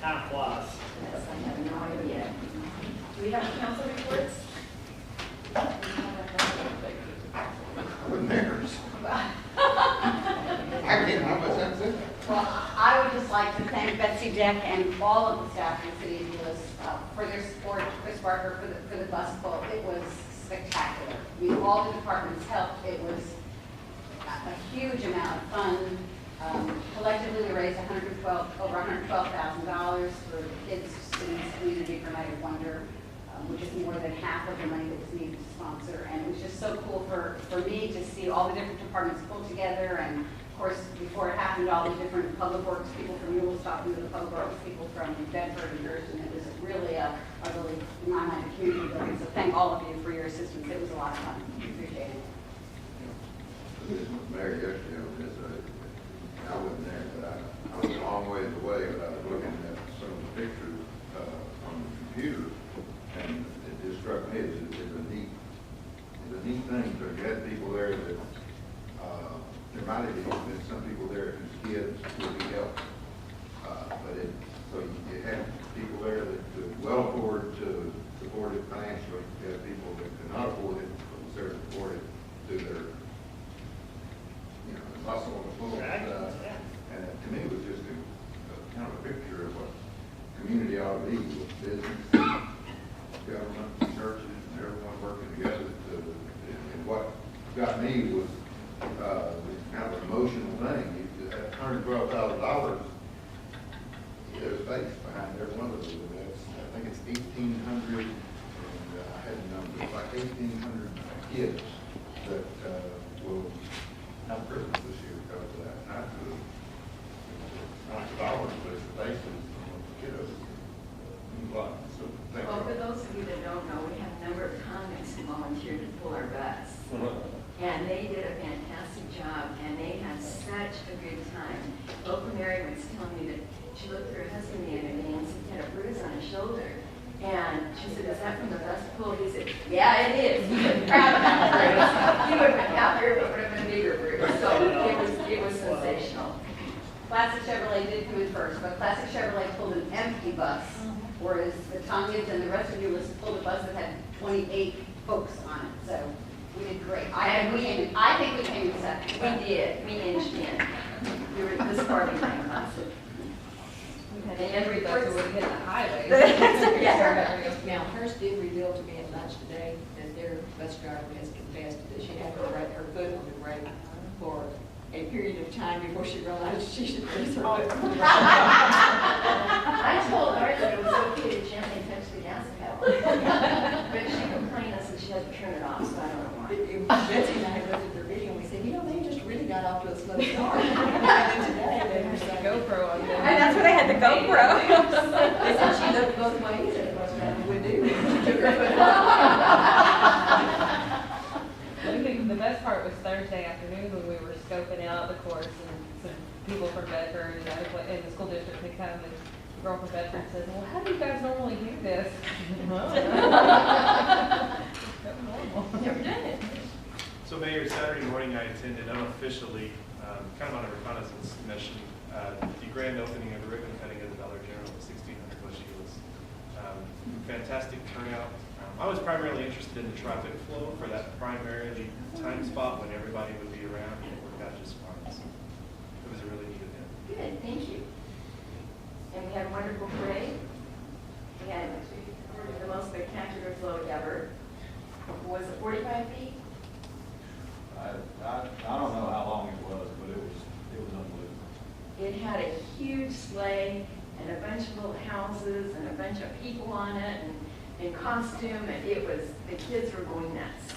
Time flies. Yes, I have no idea. Do we have council reports? I wasn't there. I can't how much that's it. Well, I would just like to thank Betsy Deck and all of the staff in the city of Euless for their support, Chris Barker for the bus pull. It was spectacular. I mean, all the departments helped. It was a huge amount of fun. Collectively, we raised over $112,000 for the kids' students' community for Night of Wonder, which is more than half of the money that was needed to sponsor. And it was just so cool for me to see all the different departments pull together. And of course, before it happened, all the different public works people from Euless talking to the public works people from Bedford and Thurston. It was really a really, in my mind, a community building. So thank all of you for your assistance. It was a lot of fun. Appreciate it. This was Mayor yesterday on this. I wasn't there, but I was a long ways away, but I was looking at some of the pictures on the computer, and it just struck me as a neat thing. So you had people there that there might have been some people there whose kids would be helped, so you had people there that could well afford to support it financially. You had people that could not afford it, but was there to support it through their muscle and pull. And to me, it was just a kind of a picture of what community ought to be, with business, government, churches, and everyone working together. And what got me was kind of an emotional thing. At $112,000, there's space behind every one of those. I think it's 1,800, and I had the number, it's like 1,800 kids that will have Christmas this year because of that. Not the dollars, but it's the faces of the kiddos. So, Well, for those of you that don't know, we have a number of convicts who volunteered to pull our bus. And they did a fantastic job, and they had such a good time. Oprah Mary was telling me that she looked at her husband the other day and said he had a bruise on his shoulder. And she said, "Is that from the bus pull?" He said, "Yeah, it is." He was proud of that bruise. He would have been happier if it would have been a bigger bruise. So it was sensational. Classic Chevrolet did come in first, but Classic Chevrolet pulled an empty bus, whereas the Tanyas and the rest of Euless pulled a bus that had 28 folks on it. So we did great. I think we came in second. We did. We inched in. We were this far behind Classic. And every bus would hit the highway. Now, Hearst did reveal to me at lunch today that their bus driver has confessed that she had her foot on the brake for a period of time before she realized she should raise her foot. I told her that it was okay to gently touch the gas pedal. But she complained and said she had to turn it off, so I don't know why. Betsy and I looked at their video and we said, they just really got off to a slow start. And then today, There's the GoPro on there. And that's what I had the GoPro. they said she looked both ways, and most times would do. She took her foot off. The best part was Thursday afternoon when we were scoping out the course, and some people from Bedford and the school district had come, and the girl from Bedford said, "Well, how do you guys normally do this?" Never done it. So Mayor, Saturday morning I attended unofficially, kind of on a reconnaissance mission, the grand opening of the ribbon cutting of the Dollar General with 1,600 plus Euless. Fantastic turnout. I was primarily interested in the traffic flow for that primarily time spot when everybody would be around, and it worked out just fine. So it was a really neat event. Good, thank you. And we had a wonderful parade. We had the most spectacular float ever. Was it 45 feet? I don't know how long it was, but it was unbelievable. It had a huge sleigh and a bunch of little houses and a bunch of people on it and in costume, and the kids were going nuts.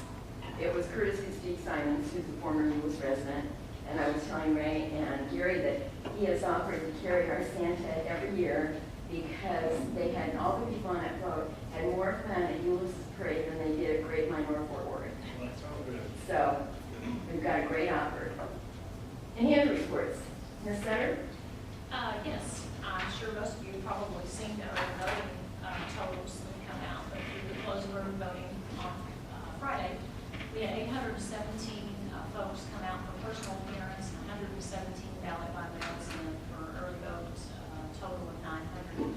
It was courtesy of Steve Simons, who's a former Euless resident, and I was telling Ray and Gary that he has offered to carry our Santa every year because they had, all the people on that boat had more fun at Euless Parade than they did at Great Minor Fort Worth. Well, that's all good. So we've got a great offer. Any other reports? Ms. Sutter? Yes, I'm sure most of you have probably seen the early voting totals that come out, but through the close of early voting on Friday, we had 817 folks come out for personal appearance, 117 ballot by mails, and for early votes, a total of 939.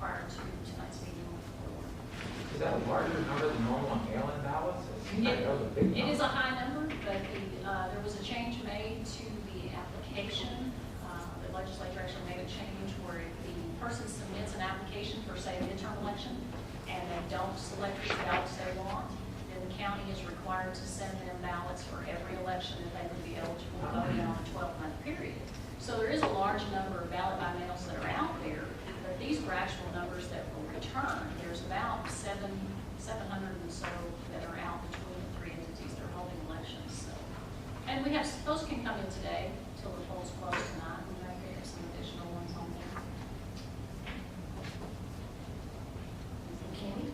prior to tonight's meeting on the floor. Is that a larger number than normal on mail-in ballots? It seems like that was a big It is number. a high number, but there was a change made to the application. The legislature actually made a change where if the person submits an application for, say, a midterm election, and they don't select the ballots they want, then the county is required to send them ballots for every election that they would be eligible to vote in on a 12-month period. So there is a large number of ballot by mails that are out there, but these were actual numbers that were returned. There's about 700 and so that are out between the three entities that are holding elections. So, and we have, those can come in today till the polls close tonight. We may pick up some additional ones on there. Kenny?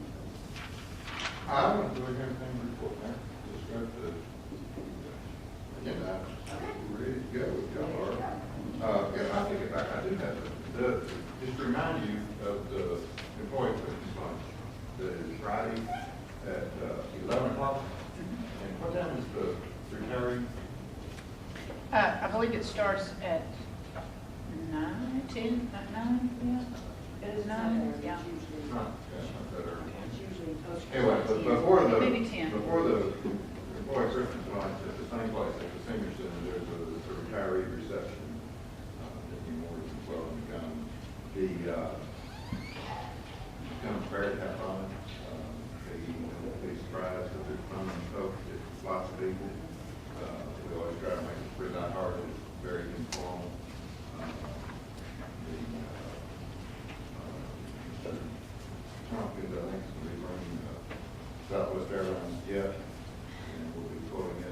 I don't really have anything to report there. Just got the agenda items. We're ready to go with y'all are. Yeah, I'll take it back. I do have just to remind you of the employee Christmas lunch that is Friday at 11 o'clock. And what time is the retiree? I believe it starts at 9, 10, not 9, yeah? It is 9, yeah. Not that early. It's usually post. Anyway, but before the Maybe 10. before the employee Christmas lunch at the same place at the senior center, there's a retiree reception. If you're more than welcome to come. Come prepared to have fun. Be surprised that there's fun and folks. It's lots of people. We always try to make it pretty lighthearted, very informal. Tompkins, I think, is going to be running Southwest Airlines jet, and we'll be pulling it.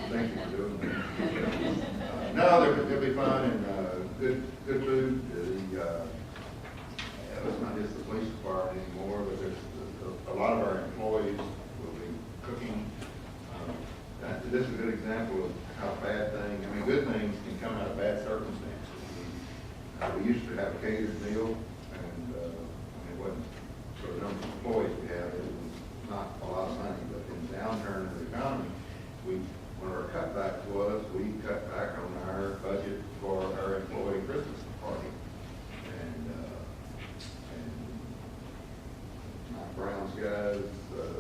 Thank you for doing that. No, it'll be fun and good food. It's not just the police department anymore, but there's a lot of our employees will be cooking. This is a good example of how bad things, I mean, good things can come out of bad circumstances. We used to have a catered meal, and it wasn't, for the number of employees we have, it was not a lot of money, but in the downturn of the economy, one of our cutbacks was, we cut back on our budget for our employee Christmas party. And Mike Brown's guys,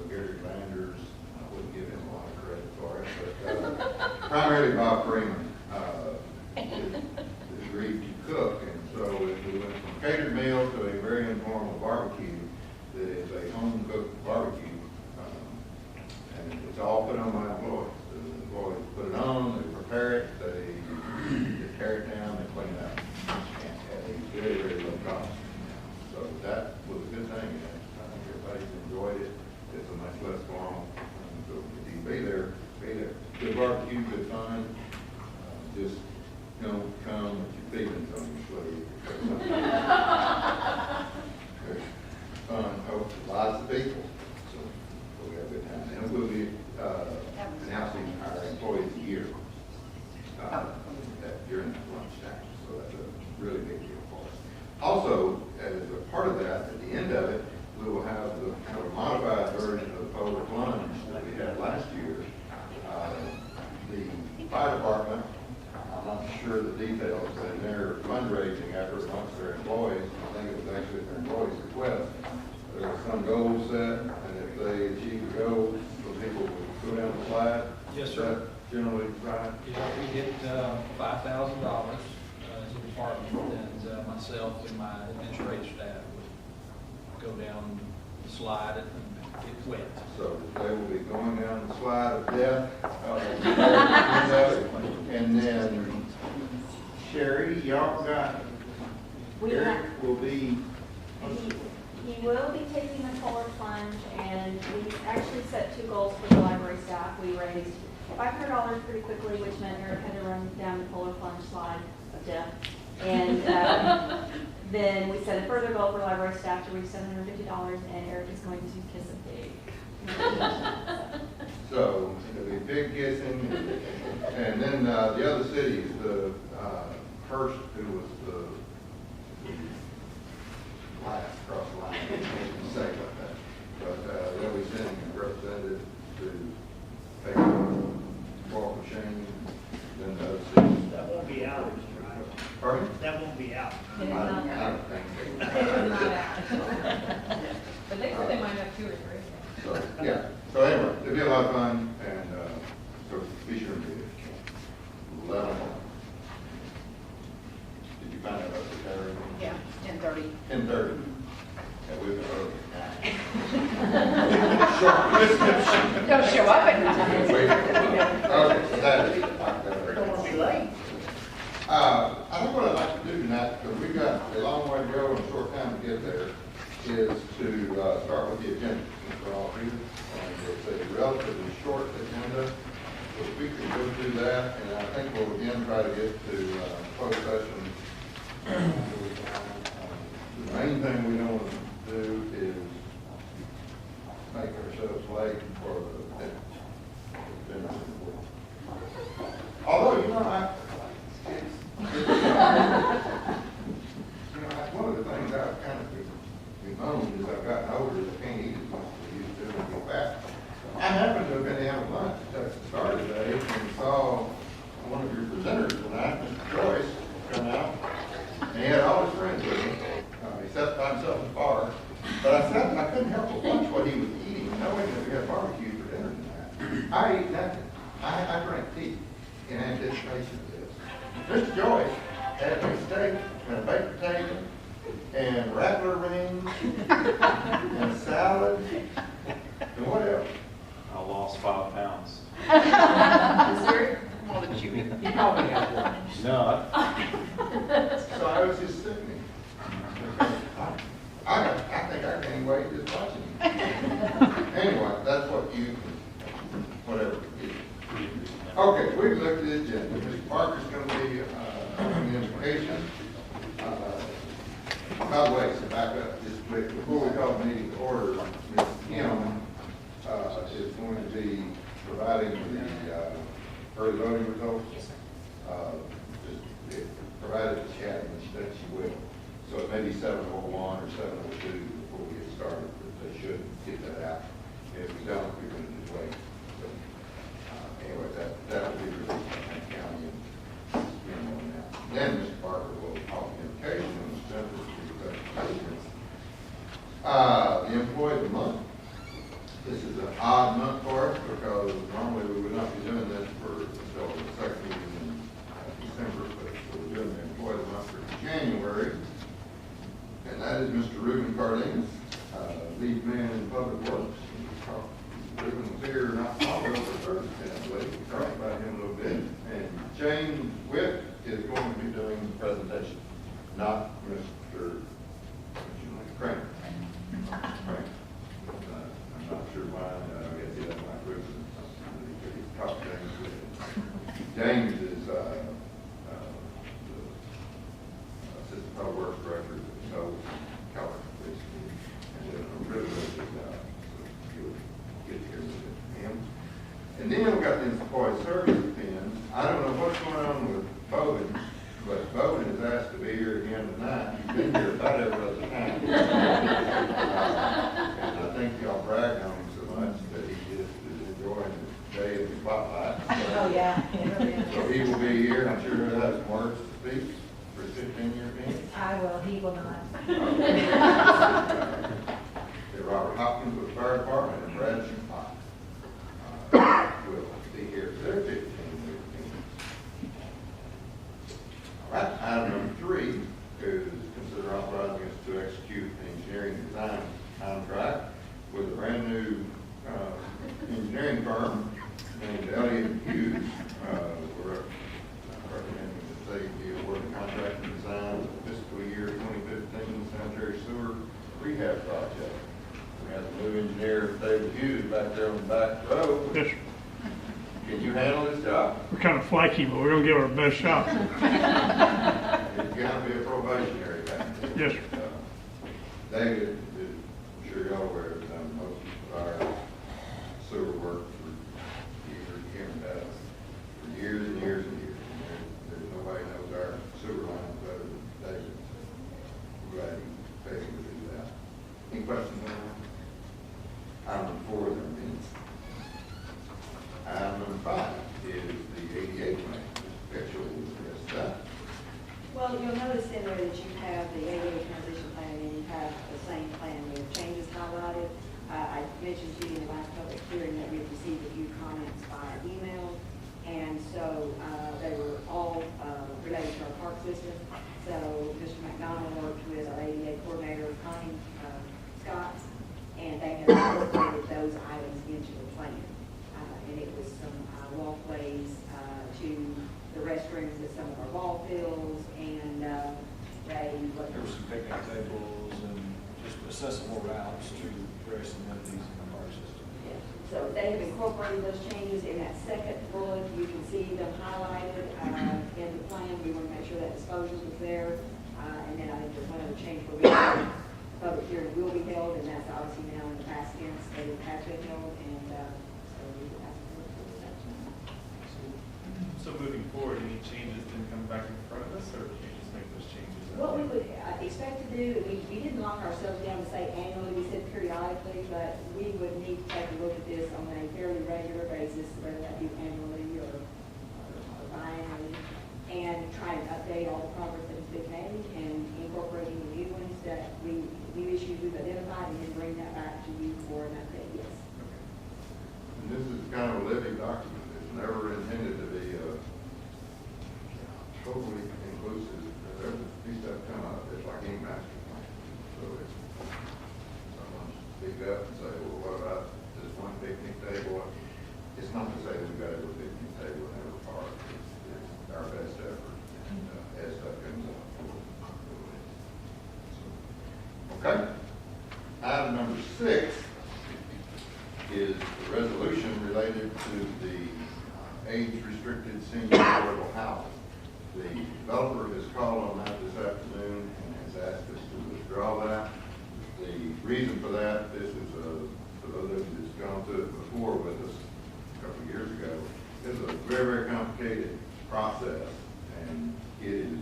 Gary Landers, I wouldn't give him a lot of credit for it, but primarily Bob Freeman agreed to cook. And so we went from catered meal to a very informal barbecue that is a home-cooked barbecue. And it's all put on by employees. The employees put it on, they prepare it, they tear it down, they clean it up at a very, very low cost. So that was a good thing. I think everybody's enjoyed it. It's a much less formal. So if you be there. Good barbecue, good fun. Just don't come with your feelings on your sleeve. There's fun, lots of people. So we have a good time. And we'll be announcing our employees of the year during that lunchtime. So that's a really big deal for us. Also, as a part of that, at the end of it, we will have the kind of a modified version of the polar plunge that we had last year. The fire department, I'm not sure the details, but in their fundraising effort amongst their employees, I think it was actually their employees' request, there were some goals set, and if they achieve the goals, the people will go down the slide. Yes, Is sir. that generally right? Yeah, we get $5,000 as a department, and myself and my administrative staff would go down the slide and get wet. So they will be going down the slide of death. And then Sherry, y'all got, Eric will be, He will be taking the polar plunge, and we actually set 2 goals for the library staff. We raised $500 pretty quickly, which meant Eric had to run down the polar plunge slide of death. And then we set a further goal for library staff to reach $750, and Eric is going to kiss a pig. so it'll be big kissing. And then the other cities, the Hearst, who was the last cross line, I can't say about that. But they'll be sending a representative to take a walk of shame. Then the other cities. That won't be ours, right? Pardon? That won't be out. It is not I out. don't think It so. is not out. But they said they might have 2 or 3. So, yeah, so anyway, it'll be a lot of fun, and, so be sure to be there. 11 o'clock. Did you find out about the Saturday? Yeah, 10:30. 10:30. Yeah, we've been early. Don't show up at 9. Wait. Okay, so that is October. Don't want to be late. I think what I'd like to do tonight, because we've got a long way to go and a short time to get there, is to start with the agenda. Since we're all here, and it's a relatively short agenda, so if we can go through that, and I think we'll again try to get to closed session. The main thing we don't want to do is make ourselves late for the dinner. Although, one of the things I've kind of bemoaned as I've gotten older is I can't eat as much as I used to and get fat. I happened to have been having lunch at Texas Star today and saw one of your presenters tonight, Mr. Joyce, come out, and he had all his friends with him. He sat by himself in the bar. But I said I couldn't help but watch what he was eating, knowing that we had barbecue for dinner tonight. I ate nothing. I drank tea in anticipation of this. Mr. Joyce had a steak and a baked potato and rattler rings and a salad and what else? I lost 5 pounds. Dessert? More than you. You probably have one. No, So I was just sitting there. I think I gained weight just watching you. Anyway, that's what you, whatever. Okay, we've looked at the agenda. Mr. Parker's going to be on the invocation. By the way, so back up just quick. Before we call the meeting to order, Ms. Kim is going to be providing the early voting results. Yes, sir. Just provided the chat, and she will. So it may be 7:01 or 7:02 before we get started, but they should get that out. If we don't, we're going to just wait. So, anyway, that will be released by the county and on that. Then Mr. Parker will call the invocation and Mr. Jennifer will be the the employee of the month. This is an odd month for us because normally we would not be doing this until the second meeting in December, but we're doing the employee of the month for January. And that is Mr. Reuben Cardenas, lead man in public works. Reuben was here not long ago for Thursday, I believe. We talked about him a little bit. And James Witt is going to be doing the presentation, not Mr. Kramer. Kramer. I'm not sure why. I guess he doesn't like Reuben. He talked to James Witt. James is the assistant public works director. So, Keller, basically, and a really, really good job. So you'll get to hear with him. And then we've got the employee service pin. I don't know what's going on with Bowden, but Bowden is asked to be here again tonight. He's been here about every other time. And I think y'all bragged on him so much that he just is enjoying the day in the spotlight. Oh, yeah. So he will be here. I'm sure he'll have some words to speak. For 15-year being? I will, he will not. Robert Hopkins with the fire department and Brad Schumacher will be here for their 15-year being. All right, item number 3 is consider authorizing us to execute an engineering design contract with a brand new engineering firm named Elliott Hughes. We're recommending that they be awarded contract and design of the fiscal year 2015 sanitary sewer rehab project. We have a new engineer, David Hughes, back there on the back row. Yes, Can you handle this job? we're kind of flaky, but we're going to give our best shot. It's got to be a probationary back there. Yes, sir. David, I'm sure y'all aware, has done most of our sewer work for years here in Dallas, for years and years and years. There's nobody knows our sewer lines better than David. We're glad he's able to do that. Any questions on that? Item number 4 is our minutes. Item number 5 is the ADA plan. Mr. Petchel will address that. Well, that you have the ADA transition plan and you have the same plan with changes highlighted. I mentioned to you in the last public hearing that we received a few comments by email, and so they were all related to our park system. So Mr. McDonald worked with our ADA coordinator, Connie Scott, and they have incorporated those items into the plan. And it was some walkways to the restrooms at some of our ball fields, and There were some picnic tables and just accessible routes to various amenities in the park system. so they have incorporated those changes in that second bullet. You can see them highlighted in the plan. We want to make sure that disposal is there. And then I think there's one other change where public hearing will be held, and that's obviously now in the past tense, that it has been held, and so we will have to look for that change. So moving forward, any changes then come back in front of us, or can you just make those changes? What we would expect to do, we didn't lock ourselves down to say annually, we said periodically, but we would need to take a look at this on a fairly regular basis, whether that be annually or biannually, and try and update all the progress that has been made and incorporating the new ones that new issues we've identified, and then bring that back to you for an update, yes. And this is kind of a living document. It's never intended to be totally inclusive. There's these stuff come up, it's like any master plan. So it's, someone speak up and say, well, what about this one picnic table? It's not to say we've got every picnic table in every park. It's our best effort, and as stuff comes up, we'll so, okay. Item number 6 is the resolution related to the age-restricted senior affordable housing. The developer has called on that this afternoon and has asked us to withdraw that. The reason for that, this is for those of you that's gone through it before with us a couple of years ago, this is a very, very complicated process, and it is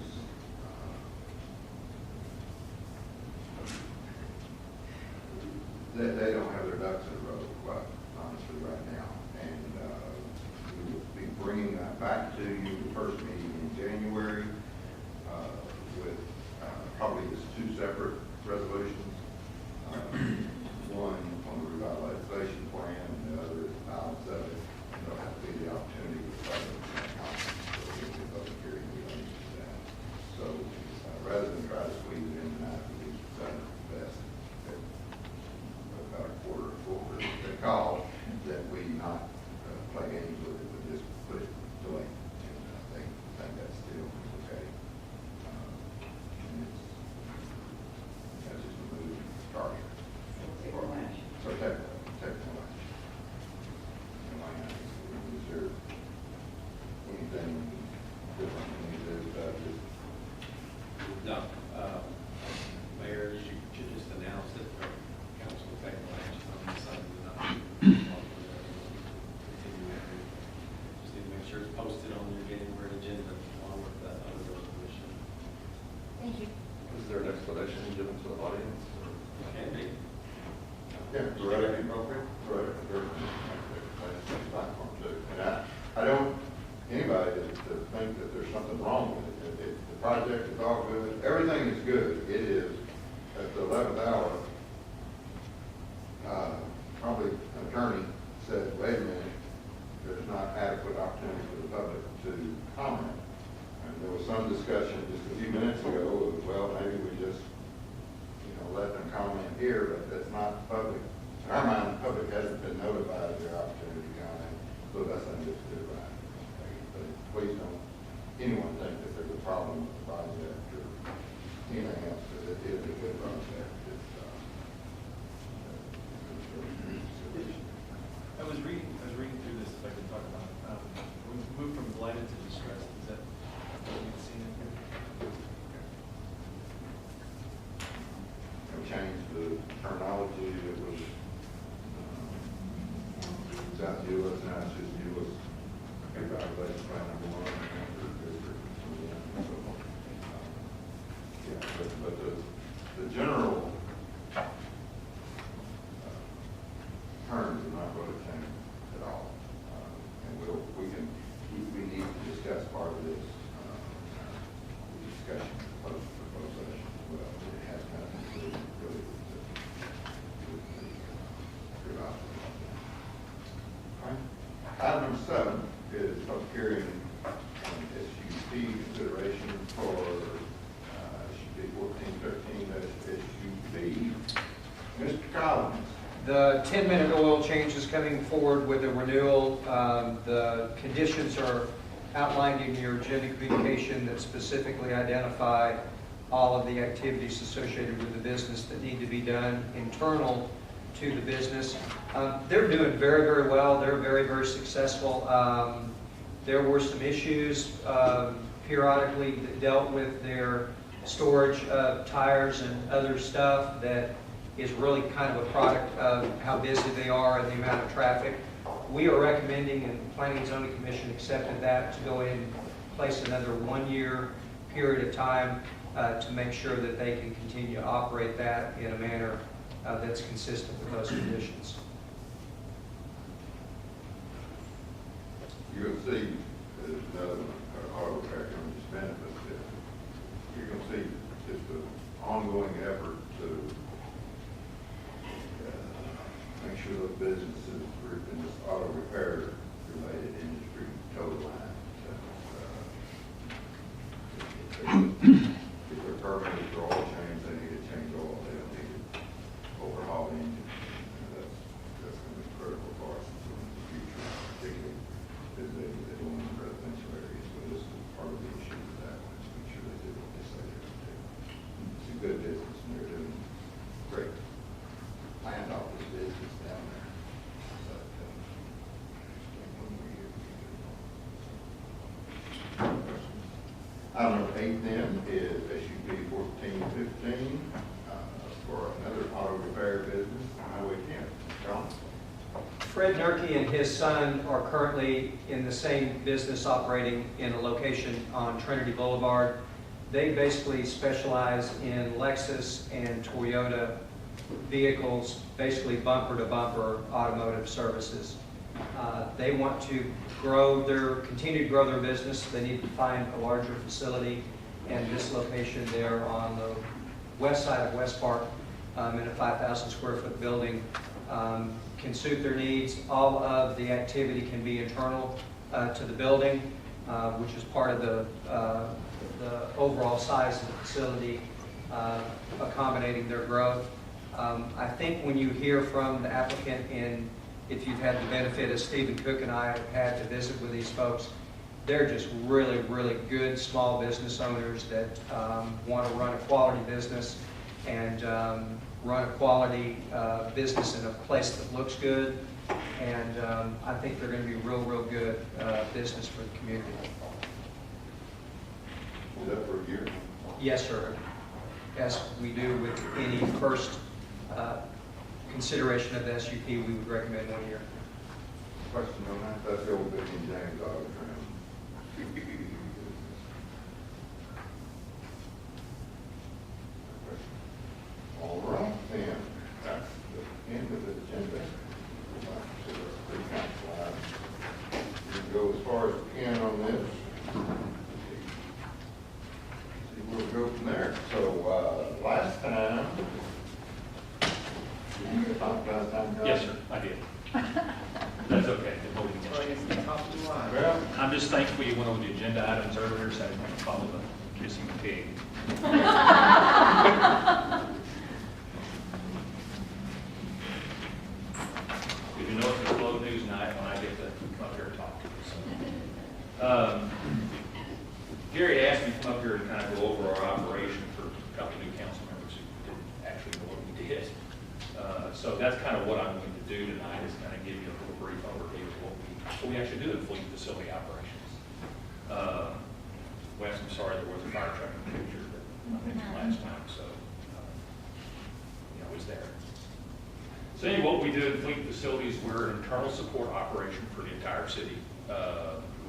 they don't have their ducks in a row, quite honestly, right now. And we will be bringing that back to you the first meeting in January with probably just 2 separate resolutions. One on the revitalization plan, and the other is the balance of it. And there'll have to be the opportunity to public hearing. So rather than try to squeeze it in tonight, we decided best about a quarter forward the call that we not play games with it, but just put it to lane. And I think that's still okay. And that's just a move target. So technical action. Is there anything different we need to do about this? No. Mayor, you should just announce that the council will take no action on this item tonight. Just need to make sure it's posted on your January agenda along with that other resolution. Thank you. Is there an explanation given to the audience? Can be. Yeah, correct. Appropriate. Correct. That's platform too. And I don't, anybody to think that there's something wrong with it. The project is all good. Everything is good. It is at the 11th hour. Probably an attorney said, wait a minute, there's not adequate opportunity for the public to comment. And there was some discussion just a few minutes ago of, well, maybe we just, let them comment here, but that's not public. In our mind, the public hasn't been notified of their opportunity to comment, so that's understood right. But please don't anyone think that there's a problem with the project or anything else, because it is a good project. I was reading through this, if I could talk about it. We moved from blighted to distressed. Is that what you've seen in here? Changed the terminology. It was South Euless, now it's just Euless. Revitalization plan number 1. Yeah, but the for SUP 1413-SUP. Mr. Collins. The 10-minute oil change is coming forward with a renewal. The conditions are outlined in your agenda communication that specifically identify all of the activities associated with the business that need to be done internal to the business. They're doing very, very well. They're very, very successful. There were some issues periodically that dealt with their storage of tires and other stuff that is really kind of a product of how busy they are and the amount of traffic. We are recommending, and the Planning and Zoning Commission accepted that, to go in and place another 1-year period of time to make sure that they can continue to operate that in a manner that's consistent with those conditions. You're going to see another auto repair company spend, but you're going to see just an ongoing effort to make sure those businesses in this auto repair related industry toe the line. If they're permitted for oil change, they need to change oil. They don't need to overhaul the engine. That's going to be critical for us in the future, particularly as they go in residential areas. So this is part of the issue with that one, is make sure they do what they say they're going to do. It's a good business, and they're doing great. Land office business down there. But, item number 8 then is SUP 1415 for another auto repair business on Highway 10. John? Fred Nurkey and his son are currently in the same business operating in a location on Trinity Boulevard. They basically specialize in Lexus and Toyota vehicles, basically bumper-to-bumper automotive services. They want to continue to grow their business. They need to find a larger facility, and this location there on the west side of West Park in a 5,000 square foot building can suit their needs. All of the activity can be internal to the building, which is part of the overall size of the facility, accommodating their growth. I think when you hear from the applicant, and if you've had the benefit, as Stephen Cook and I have had to visit with these folks, they're just really, really good small business owners that want to run a quality business and run a quality business in a place that looks good. And I think they're going to be real, real good business for the community. Is that for a year? Yes, sir. As we do with any first consideration of the SUP, we would recommend 1 year. Question on that? That's the old Vicky and James Auto Trim. All right, then. That's the end of the agenda. Pre-council item. We can go as far as we can on this. See where we go from there. So, last time, Yes, sir, I did. That's okay. Well, I'm just thankful you went over the agenda items earlier, so I didn't have to follow the kissing pig. You know it's a slow news night when I get to come up here and talk to you. Gary asked me to come up here and kind of go over our operation for a couple of new council members who didn't actually know what we did. So that's kind of what I'm going to do tonight, is kind of give you a little brief overview of what we actually do in fleet facility operations. Wes, I'm sorry, there was a fire truck in the picture that I mentioned last time, so it was there. So anyway, what we do in fleet facilities, we're an internal support operation for the entire city.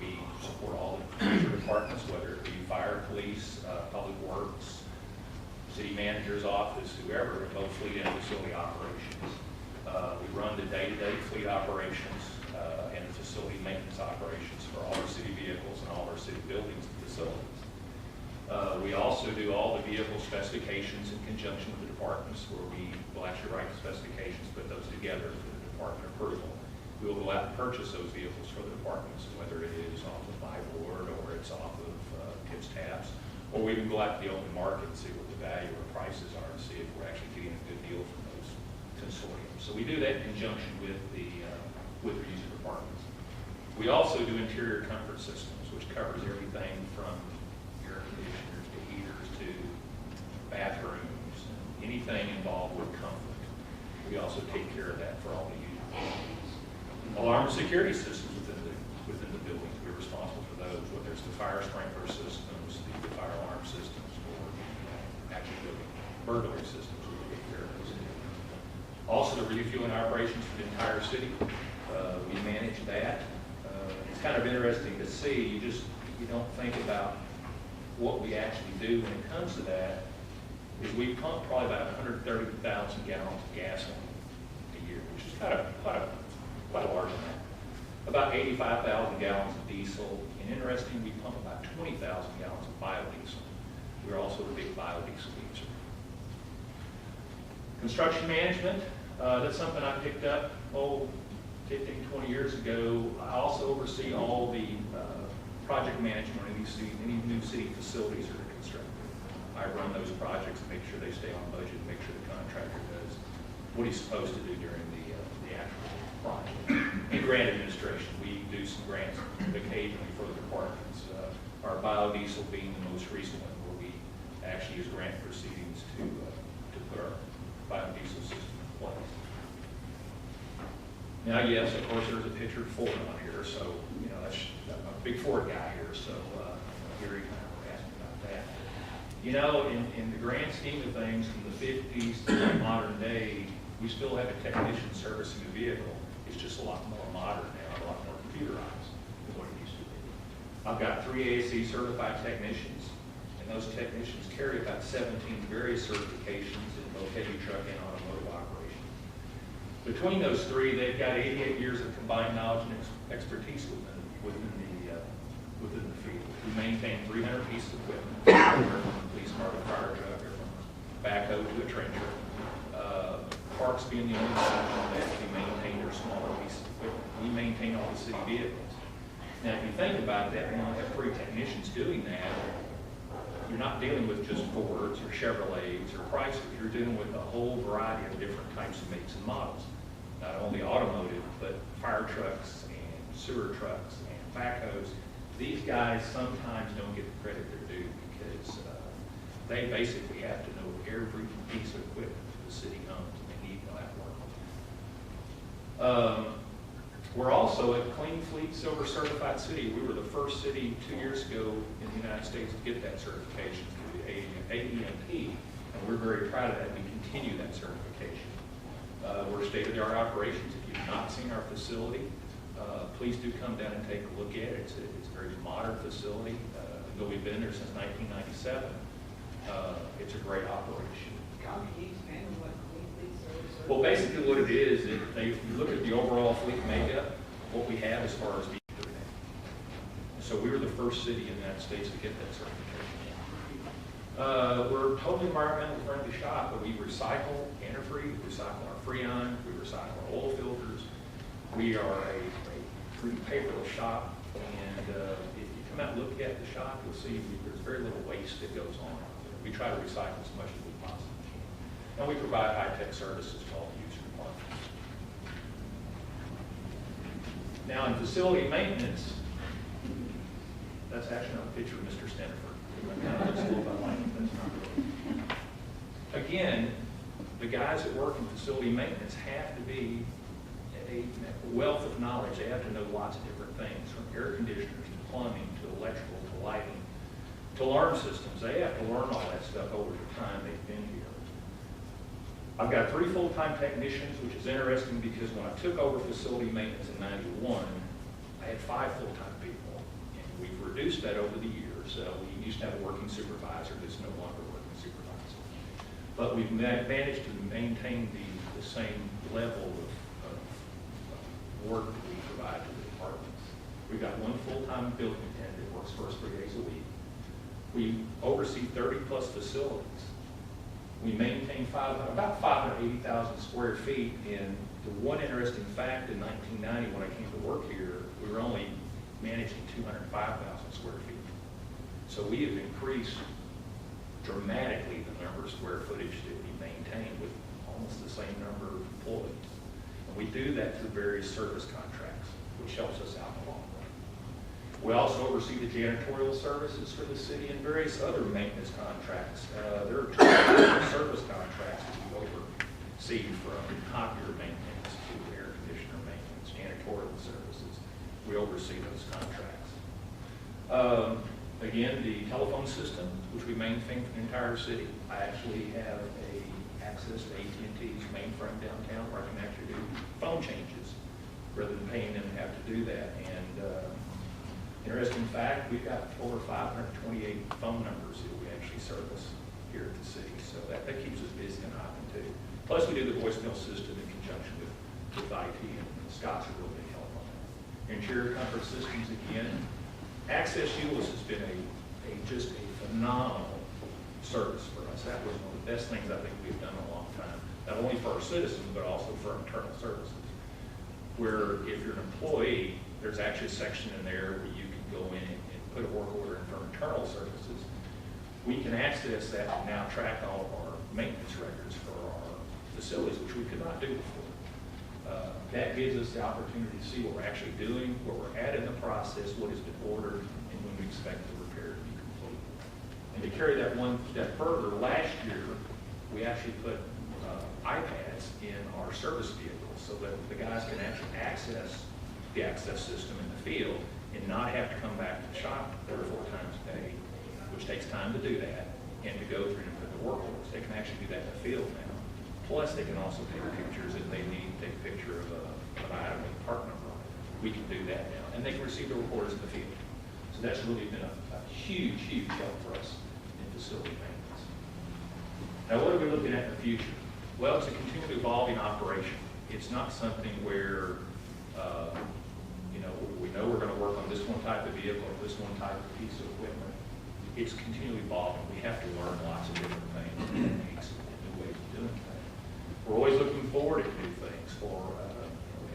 We support all the major departments, whether it be fire, police, public works, city manager's office, whoever, in both fleet and facility operations. We run the day-to-day fleet operations and the facility maintenance operations for all our city vehicles and all our city buildings and facilities. We also do all the vehicle specifications in conjunction with the departments, where we will actually write the specifications, put those together for the department approval. We will go out and purchase those vehicles for the departments, whether it is off of my board or it's off of TIPS tabs, Or we can go out to the open market and see what the value or prices are and see if we're actually getting a good deal from those consortiums. So we do that in conjunction with the user departments. We also do interior comfort systems, which covers everything from air conditioners to heaters to bathrooms, and anything involved with comfort. We also take care of that for all the users. Alarm and security systems within the buildings, we're responsible for those, whether it's the fire sprinkler systems, the fire alarm systems, or actually the burglary systems, we take care of those. Also, the refueling operations for the entire city, we manage that. It's kind of interesting to see. You don't think about what we actually do when it comes to that. Is we pump probably about 130,000 gallons of gasoline a year, which is quite a large amount. About 85,000 gallons of diesel, and interesting, we pump about 20,000 gallons of biodiesel. We're also a big biodiesel user. Construction management, that's something I picked up, 15, 20 years ago. I also oversee all the project management of any new city facilities that are constructed. I run those projects, make sure they stay on budget, make sure the contractor does what he's supposed to do during the actual project. And grant administration, we do some grants occasionally for the departments. Our biodiesel being the most recent one, where we actually use grant proceedings to put our biodiesel system in place. Now, yes, of course, there's a picture of Ford on here, so, I'm a big Ford guy here, so Gary kind of asked me about that. In the grand scheme of things, from the 50s to the modern day, we still have a technician servicing a vehicle. It's just a lot more modern now, a lot more computerized than what it used to be. I've got 3 ASE certified technicians, and those technicians carry about 17 various certifications in both heavy truck and automotive operation. Between those 3, they've got 88 years of combined knowledge and expertise within the field. We maintain 300 pieces of equipment, from a police car to a fire truck, or from a backhoe to a trencher. Parks being the only section that we maintain their smaller pieces of equipment. We maintain all the city vehicles. Now, if you think about that, we only have 3 technicians doing that. You're not dealing with just Fords or Chevrolets or Chryslers. You're dealing with a whole variety of different types of makes and models. Not only automotive, but fire trucks and sewer trucks and backhoes. These guys sometimes don't get the credit they're due because they basically have to know every piece of equipment the city owns, and they need to know that work. We're also a Clean Fleet Silver Certified City. We were the first city 2 years ago in the United States to get that certification through the AEMP, and we're very proud of that. We continue that certification. We're state-of-the-art operations. If you've not seen our facility, please do come down and take a look at it. It's a very modern facility. Though we've been there since 1997, it's a great operation. Can you expand on what Clean Fleet Service? Well, basically what it is, if you look at the overall fleet makeup, what we have as far as vehicle. So we were the first city in the United States to get that certification. We're a totally environmentally friendly shop, but we recycle antifreeze, we recycle our Freon, we recycle our oil filters. We are a free paperless shop, and if you come out and look at the shop, you'll see there's very little waste that goes on out there. We try to recycle as much as we possibly can. And we provide high-tech services to all the user departments. Now, in facility maintenance, that's actually not a picture of Mr. Stenford. It kind of looks a little bit like him, that's not really. Again, the guys that work in facility maintenance have to be a wealth of knowledge. They have to know lots of different things, from air conditioners to plumbing to electrical to lighting to alarm systems. They have to learn all that stuff over the time they've been here. I've got 3 full-time technicians, which is interesting because when I took over facility maintenance in '91, I had 5 full-time people, and we've reduced that over the years. We used to have a working supervisor that's no longer a working supervisor. But we've managed to maintain the same level of work that we provide to the departments. We've got 1 full-time building attendant that works for us 3 days a week. We oversee 30-plus facilities. We maintain about 580,000 square feet, and the one interesting fact in 1990 when I came to work here, we were only managing 205,000 square feet. So we have increased dramatically the number of square footage that we maintain with almost the same number of employees. And we do that through various service contracts, which helps us out in the long run. We also oversee the janitorial services for the city and various other maintenance contracts. There are 2 service contracts that we oversee, from copier maintenance to air conditioner maintenance, janitorial services. We oversee those contracts. Again, the telephone system, which we maintain for the entire city. I actually have access to AT&T's mainframe downtown where I can actually do phone changes rather than paying them to have to do that. And interesting fact, we've got over 528 phone numbers that we actually service here at the city. So that keeps us busy and hopping too. Plus we do the voicemail system in conjunction with IT, and Scott's a real big help on that. Interior comfort systems again. Access Euless has been just a phenomenal service for us. That was one of the best things I think we've done in a long time, not only for our citizens, but also for our internal services. Where if you're an employee, there's actually a section in there where you can go in and put a work order in for internal services. We can access that and now track all of our maintenance records for our facilities, which we could not do before. That gives us the opportunity to see what we're actually doing, where we're at in the process, what has been ordered, and when we expect the repair to be complete. And to carry that one step further, last year, we actually put iPads in our service vehicles so that the guys can actually access the access system in the field and not have to come back to the shop 3 or 4 times a day, which takes time to do that, and to go through and put the work orders. They can actually do that in the field now. Plus, they can also take pictures if they need, take a picture of an item with a part number on it. We can do that now, and they can receive the reports in the field. So that's really been a huge, huge help for us in facility maintenance. Now, what are we looking at in the future? Well, it's a continually evolving operation. It's not something where, we know we're going to work on this one type of vehicle or this one type of piece of equipment. It's continually evolving. We have to learn lots of different things, techniques, and new ways of doing things. We're always looking forward to new things. For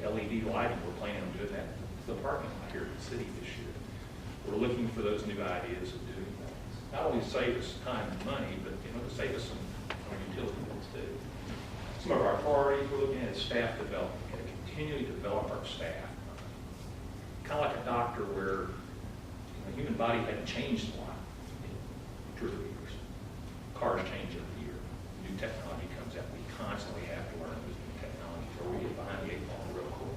LED lighting, we're planning on doing that in the parking lot here in the city this year. We're looking for those new ideas of doing things. Not only to save us time and money, but to save us some utility bills too. Some of our priorities we're looking at is staff development. We're going to continually develop our staff. Kind of like a doctor where the human body hadn't changed a lot in 2 or 3 years. Cars change every year. New technology comes out. We constantly have to learn with new technology or we get behind the 8 ball real quick.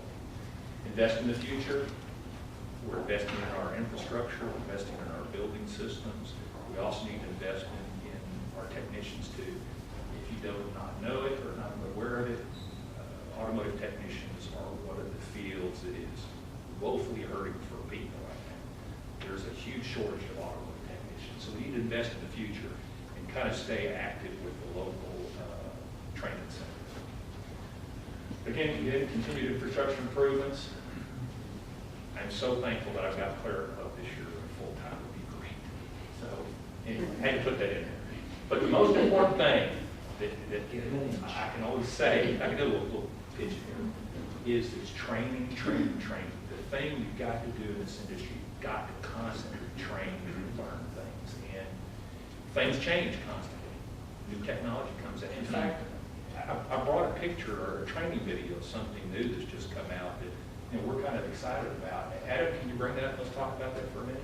Invest in the future. We're investing in our infrastructure. We're investing in our building systems. We also need to invest in our technicians too. If you do not know it or not aware of it, automotive technicians are one of the fields that is woefully hurting for people right now. There's a huge shortage of automotive technicians. So we need to invest in the future and kind of stay active with the local training centers. Again, continued infrastructure improvements. I'm so thankful that I've got Cleric Club this year full time would be great. So anyway, I had to put that in there. But the most important thing that I can always say, I can do a little pitch here, is this training. The thing you've got to do in this industry, you've got to constantly train and learn things. And things change constantly. New technology comes in. In fact, I brought a picture or a training video of something new that's just come out that we're kind of excited about. Adam, can you bring that up? Let's talk about that for a minute.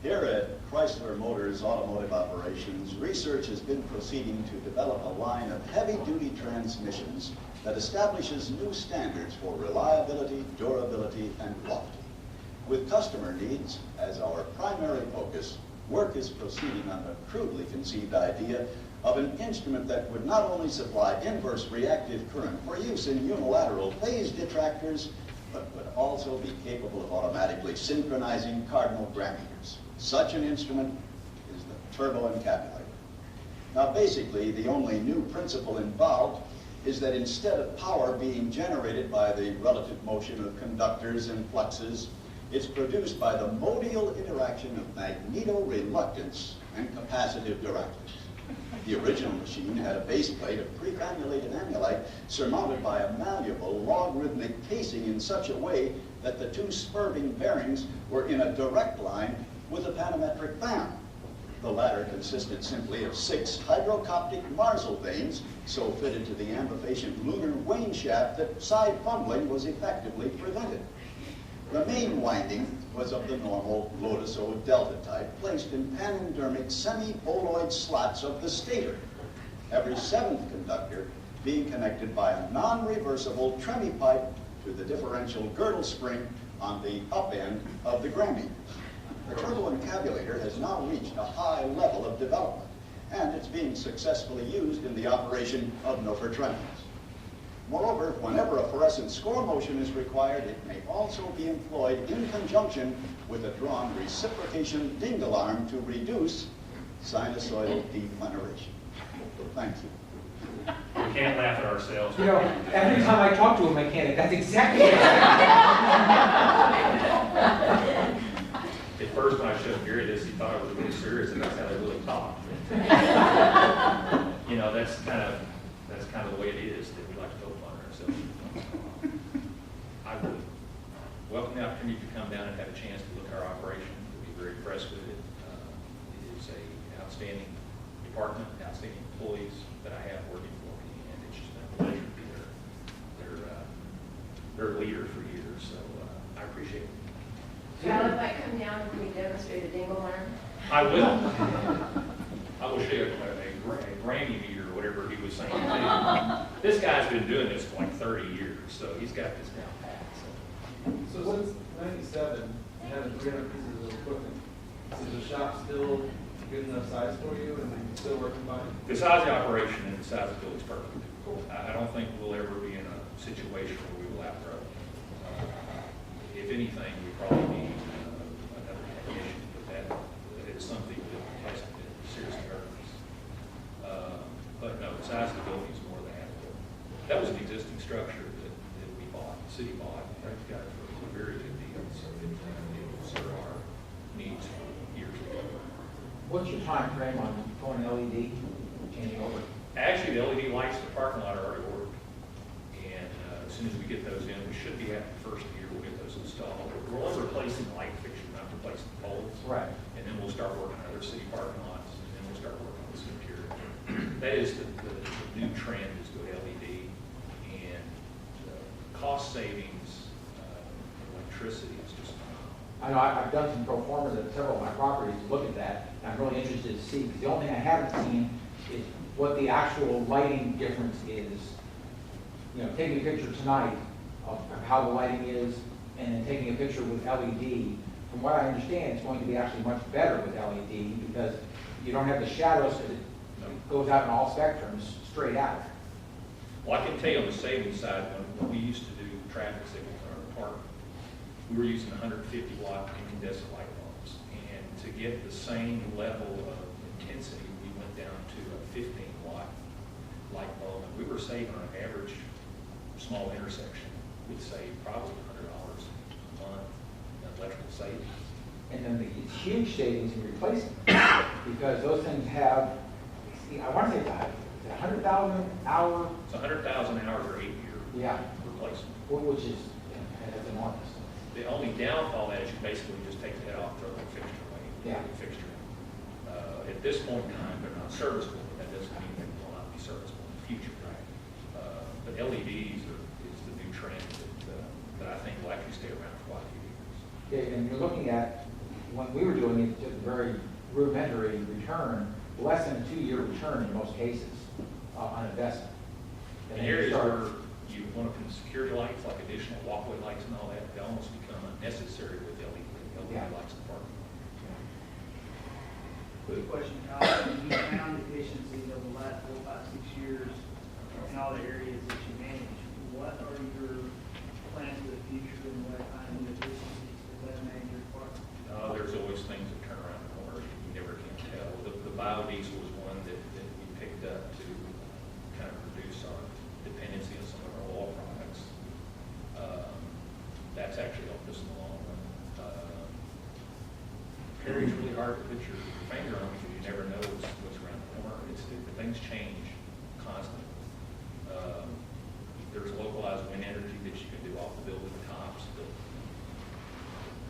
Here at Chrysler Motors Automotive Operations, research has been proceeding to develop a line of heavy-duty transmissions that establishes new standards for reliability, durability, and quality. With customer needs as our primary focus, work is proceeding on the crudely conceived idea of an instrument that would not only supply inverse reactive current for use in unilateral phase detractors, but would also be capable of automatically synchronizing cardinal grammmeters. Such an instrument is the turboencapulator. Now basically, the only new principle involved is that instead of power being generated by the relative motion of conductors and fluxes, it's produced by the modial interaction of magneto-reluctance and capacitive directives. The original machine had a base plate of pregranulated amylite surmounted by a malleable logarithmic casing in such a way that the two spurving bearings were in a direct line with the panometric fan. The latter consisted simply of 6 hydrocoptic Marsal vanes so fitted to the ambifacient lunar wane shaft that side fumbling was effectively prevented. The main winding was of the normal Lotus-O delta type, placed in panendermic semi-boloid slots of the stator, every 7th conductor being connected by a non-reversible tremie pipe to the differential girdle spring on the up end of the Grammy. The turboencabulator has now reached a high level of development, and it's being successfully used in the operation of Nofer tremens. Moreover, whenever a fluorescent score motion is required, it may also be employed in conjunction with a drawn reciprocation dingle arm to reduce sinusoidal degeneration. Thank you. We can't laugh at ourselves. You know, every time I talk to a mechanic, that's exactly what I At first, when I showed Gary this, he thought I was really serious, and that's how they really talk. You know, that's kind of the way it is, that we like to go on ourselves. I would welcome the opportunity to come down and have a chance to look at our operation. We'd be very impressed with it. It is an outstanding department, outstanding employees that I have working for me, and it's just been a pleasure to be their leader for years. So I appreciate it. Alan might come down and we demonstrate a dingle arm. I will. I will show you a Grammy meter or whatever he was saying. This guy's been doing this for like 30 years, so he's got this down pat. So since '97, having 300 pieces of equipment, is the shop still good enough size for you, and you still working fine? The size of the operation and the size of the building is perfect. I don't think we'll ever be in a situation where we will outgrow. If anything, we probably need another technician, but that is something that has been seriously hurt us. But no, the size of the building is more than adequate. That was an existing structure that we bought, the city bought. We got it for a very good deal, so it will serve our needs for years to come. What's your time frame on going LED, changing over? Actually, the LED lights in the parking lot are already ordered. And as soon as we get those in, we should be after the first year, we'll get those installed. We're only replacing the light fixture, not replacing the poles. Right. And then we'll start working on other city parking lots, and then we'll start working on this interior. That is the new trend, is to LED, and cost savings, electricity is just. I know I've done some pro formas at several of my properties to look at that, and I'm really interested to see, because the only thing I haven't seen is what the actual lighting difference is. You know, taking a picture tonight of how the lighting is, and then taking a picture with LED. From what I understand, it's going to be actually much better with LED, because you don't have the shadows, because it goes out in all spectrums straight out. Well, I can tell you on the savings side, when we used to do traffic signals in our department, we were using 150 watt incandescent light bulbs. And to get the same level of intensity, we went down to a 15 watt light bulb. And we were saving on an average small intersection, we'd save probably $100 a month in electrical savings. And then the huge savings in replacing them, because those things have, I want to say it's 100,000 hour. It's 100,000 hours or 8-year replacement. Which is, that's enormous. The only downfall that is you basically just take the head off, throw the fixture away. Fixture. At this point in time, they're not serviceable, but that doesn't mean they will not be serviceable in the future. But LEDs is the new trend that I think will actually stay around for quite a few years. Yeah, and you're looking at, when we were doing it, just a very rudimentary return, less than a 2-year return in most cases on investment. In areas where you want to put security lights, like additional walkway lights and all that, they almost become unnecessary with LED lights in the parking lot. Quick question, Kyle. You found efficiencies over the last 4, 5, 6 years in all the areas that you manage. What are your plans for the future and what kind of efficiencies does that manage your department? There's always things that turn around the corner. You never can tell. The biodiesel was one that we picked up to kind of reduce our dependency on some of our oil products. That's actually helped us in the long run. Perry's really hard to put your finger on because you never know what's around the corner. things change constantly. There's localized wind energy that you can do off the building tops, but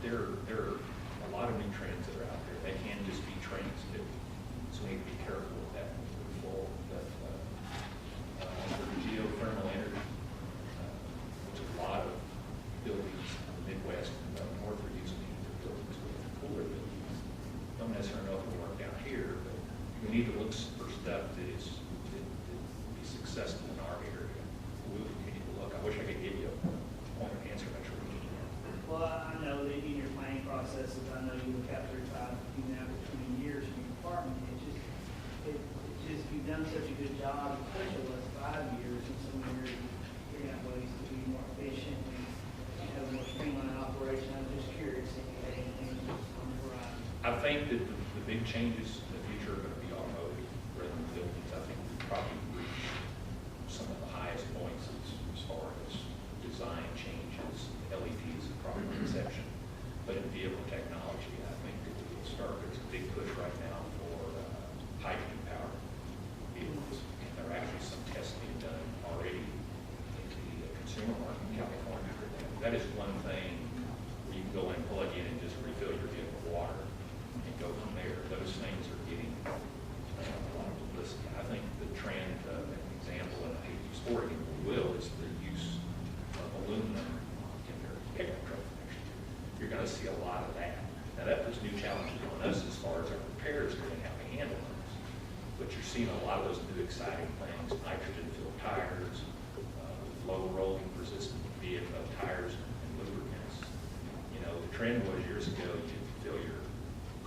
there are a lot of new trends that are out there. They can just be trends too, so we need to be careful with that as we move forward. But for the geothermal energy, which a lot of buildings in the Midwest and up north are using their buildings with cooler buildings. Don't necessarily know if it'll work out here, but we need to look for stuff that will be successful in our area. We'll continue to look. I wish I could give you a point of answer, but sure we can. Well, I know that in your planning processes, I know you look out 35, even after 20 years in your department, you've done such a good job, especially the last 5 years, in some areas, figuring out ways to be more efficient and have a more streamlined operation. I'm just curious if you had anything on the horizon. I think that the big changes in the future are going to be automotive rather than buildings. I think we probably reach some of the highest points as far as design changes. LEDs are probably an exception. But in vehicle technology, I think that we will start. There's a big push right now for hydrogen-powered vehicles. And there are actually some tests being done already in the consumer market in California. That is one thing where you can go in, plug in, and just refill your vehicle with water and go from there. Those things are getting a lot of publicity. I think the trend, an example, and I hate to use sport again, but we will, is the use of aluminum in their pickup truck next year. You're going to see a lot of that. Now that puts new challenges on us as far as our repairs are going to have to handle those. But you're seeing a lot of those new exciting things, nitrogen-filled tires, low rolling resistant vehicle tires and lubricants. You know, the trend was years ago, you fill your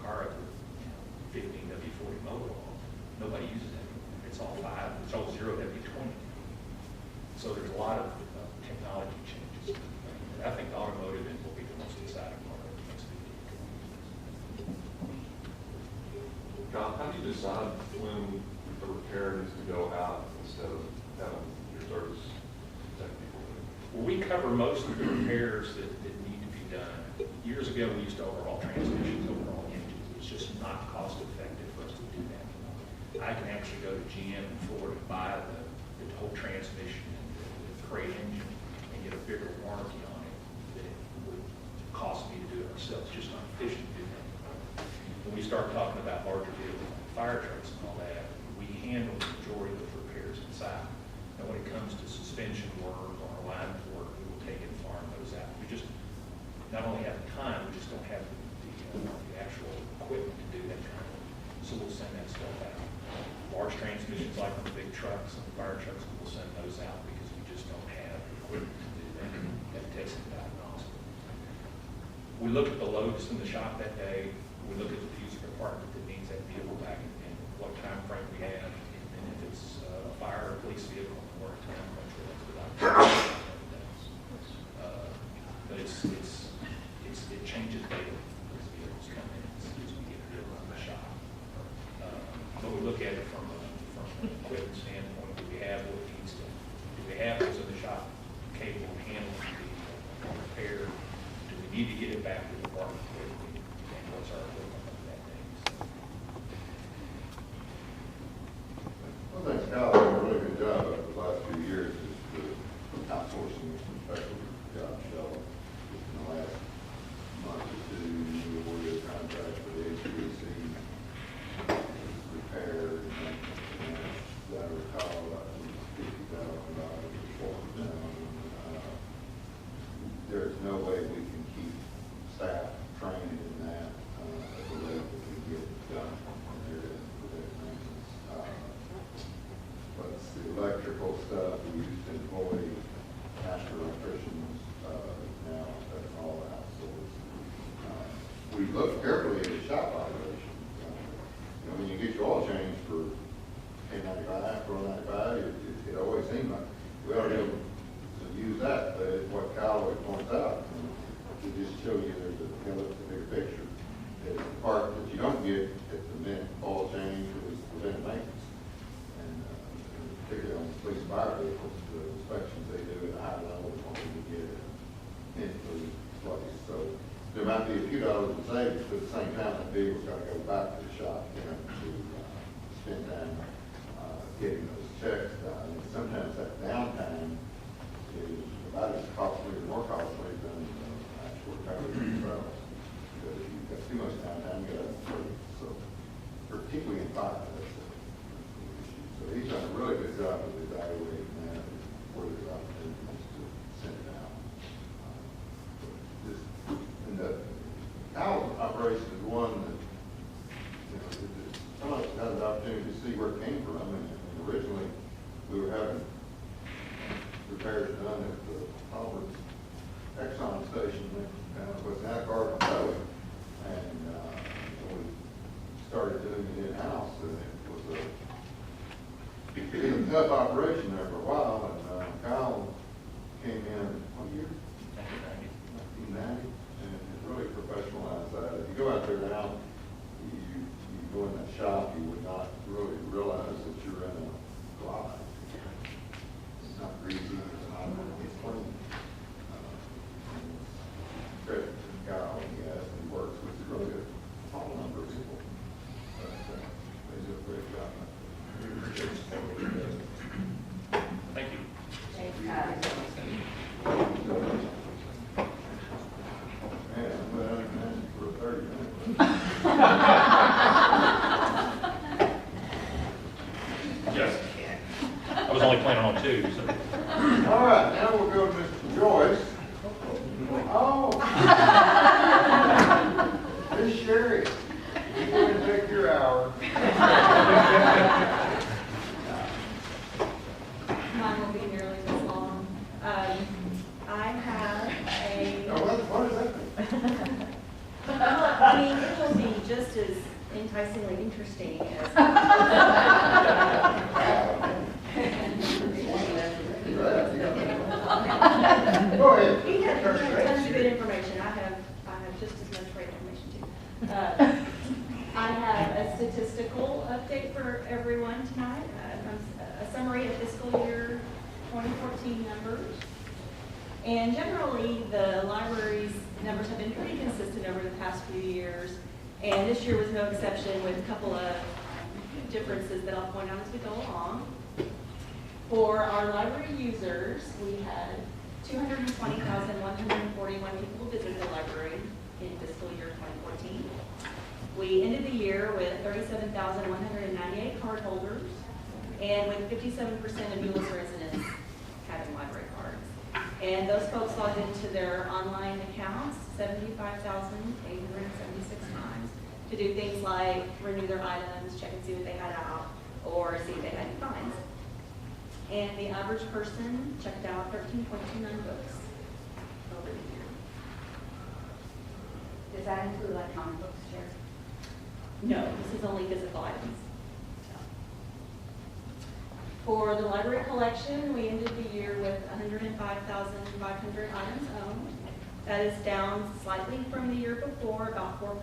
car up with 15 W40 motor oil. Nobody uses that anymore. It's all 5, it's all 0 W20. So there's a lot of technology changes. I think automotive will be the most exciting part of the next 50 years. John, how do you decide when the repair needs to go out instead of having your service tech people do it? Well, we cover most of the repairs that need to be done. Years ago, we used to overhaul transmissions, overhaul engines. It's just not cost effective for us to do that. I can actually go to GM in Florida and buy the whole transmission and the crate engine and get a bigger warranty on it than it would cost me to do it ourselves. It's just not efficient to do that. When we start talking about larger vehicles, like fire trucks and all that, we handle the majority of those repairs inside. And when it comes to suspension work or alignment work, we will take and farm those out. We just not only have the time, we just don't have the actual equipment to do that kind of work. So we'll send that stuff out. Large transmissions like on the big trucks and fire trucks, we'll send those out because we just don't have the equipment to do that. That takes a diagnostic. We look at the loads in the shop that day. We look at the user department that needs that vehicle back and what time frame we have. And if it's a fire or police vehicle, or a time frame for that. But it changes daily as vehicles come in, as we get a vehicle in the shop. But we look at it from an equipment standpoint. Do we have what it needs to? Do we have those in the shop capable of handling the repair? Do we need to get it back to the department quickly? And what's our equipment on that day? Well, thanks, Kyle, done a really good job over the last few years, just outsourcing some specialty jobs. Just in the last month or two, we awarded a contract for the HVAC repair, and I recall about $50,000 before down. There's no way we can keep staff trained in that at the rate that we get it done. But it's the electrical stuff, we used to employ master electricians, now that's all outsourced. We look carefully at the shop operation. When you get your oil change for $10.95, $4.95, it always seemed like we ought to be able to use that, but it's what Kyle always points out. To just show you there's a bigger picture. It's the part that you don't get at the minute oil change or the preventive maintenance. Particularly on police and fire vehicles, the inspections they do at a high level is what we get into the place. So there might be a few dollars in savings, but at the same time, that vehicle's got to go back to the shop, to spend time getting those checks done. And sometimes that downtime is about as costly or more costly than actual coverage themselves. Because if you've got too much downtime, you got to, so particularly in fire, that's the issue. So he's done a really good job of evaluating that, where there's opportunities to send it out. And the house operation is one that, you know, some of us had an opportunity to see where it came from. And originally, we were having repairs done at the Auburn Exxon station down with Anacarta Valley. And we started doing it in-house, and it was a tough operation there for a while. And Kyle came in, what year? 1990. And really professionalized that. If you go out there now, you go in that shop, you would not really realize that you're in a garage. It's not greasy, it's clean. Credit to Kyle, he has, and he works with a really good number of people. But they do a great job. We appreciate it. Thank you. Thanks, guys. Man, I'm glad I managed for 30 minutes. Yes. I was only planning on 2, so. All right, now we'll go to Mr. Joyce. Oh. Miss Sherry, you're going to take your hour. Mine will be nearly this long. I have a. Now, what is that? I mean, it will be just as enticingly interesting as. Go ahead. He has tons of good information. I have just as much great information too. I have a statistical update for everyone tonight, a summary of fiscal year 2014 numbers. And generally, the library's numbers have been pretty consistent over the past few years. And this year was no exception, with a couple of differences that I'll point out as we go along. For our library users, we had 220,141 people visit the library in fiscal year 2014. We ended the year with 37,198 cardholders, and with 57% of Euless residents having library cards. And those folks logged into their online accounts 75,876 times to do things like renew their items, check and see what they had out, or see if they had any fines. And the average person checked out 13.29 books over the year. Does that include electronic books, Chair? No, this is only physical items. For the library collection, we ended the year with 105,500 items owned. That is down slightly from the year before, about 4%.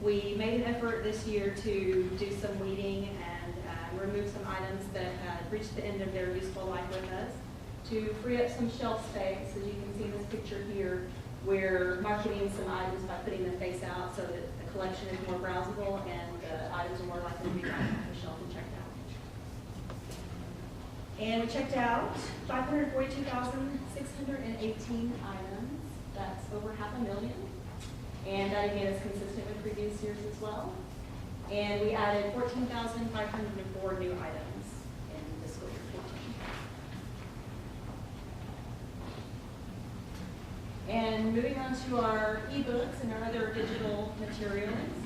We made an effort this year to do some weeding and remove some items that had reached the end of their useful life with us to free up some shelf space. As you can see in this picture here, we're marketing some items by putting the face out so that the collection is more browsable and the items are more likely to be found on the shelf and checked out. And we checked out 542,618 items. That's over 500,000. And that again is consistent with previous years as well. And we added 14,504 new items in fiscal year 14. And moving on to our ebooks and our other digital materials.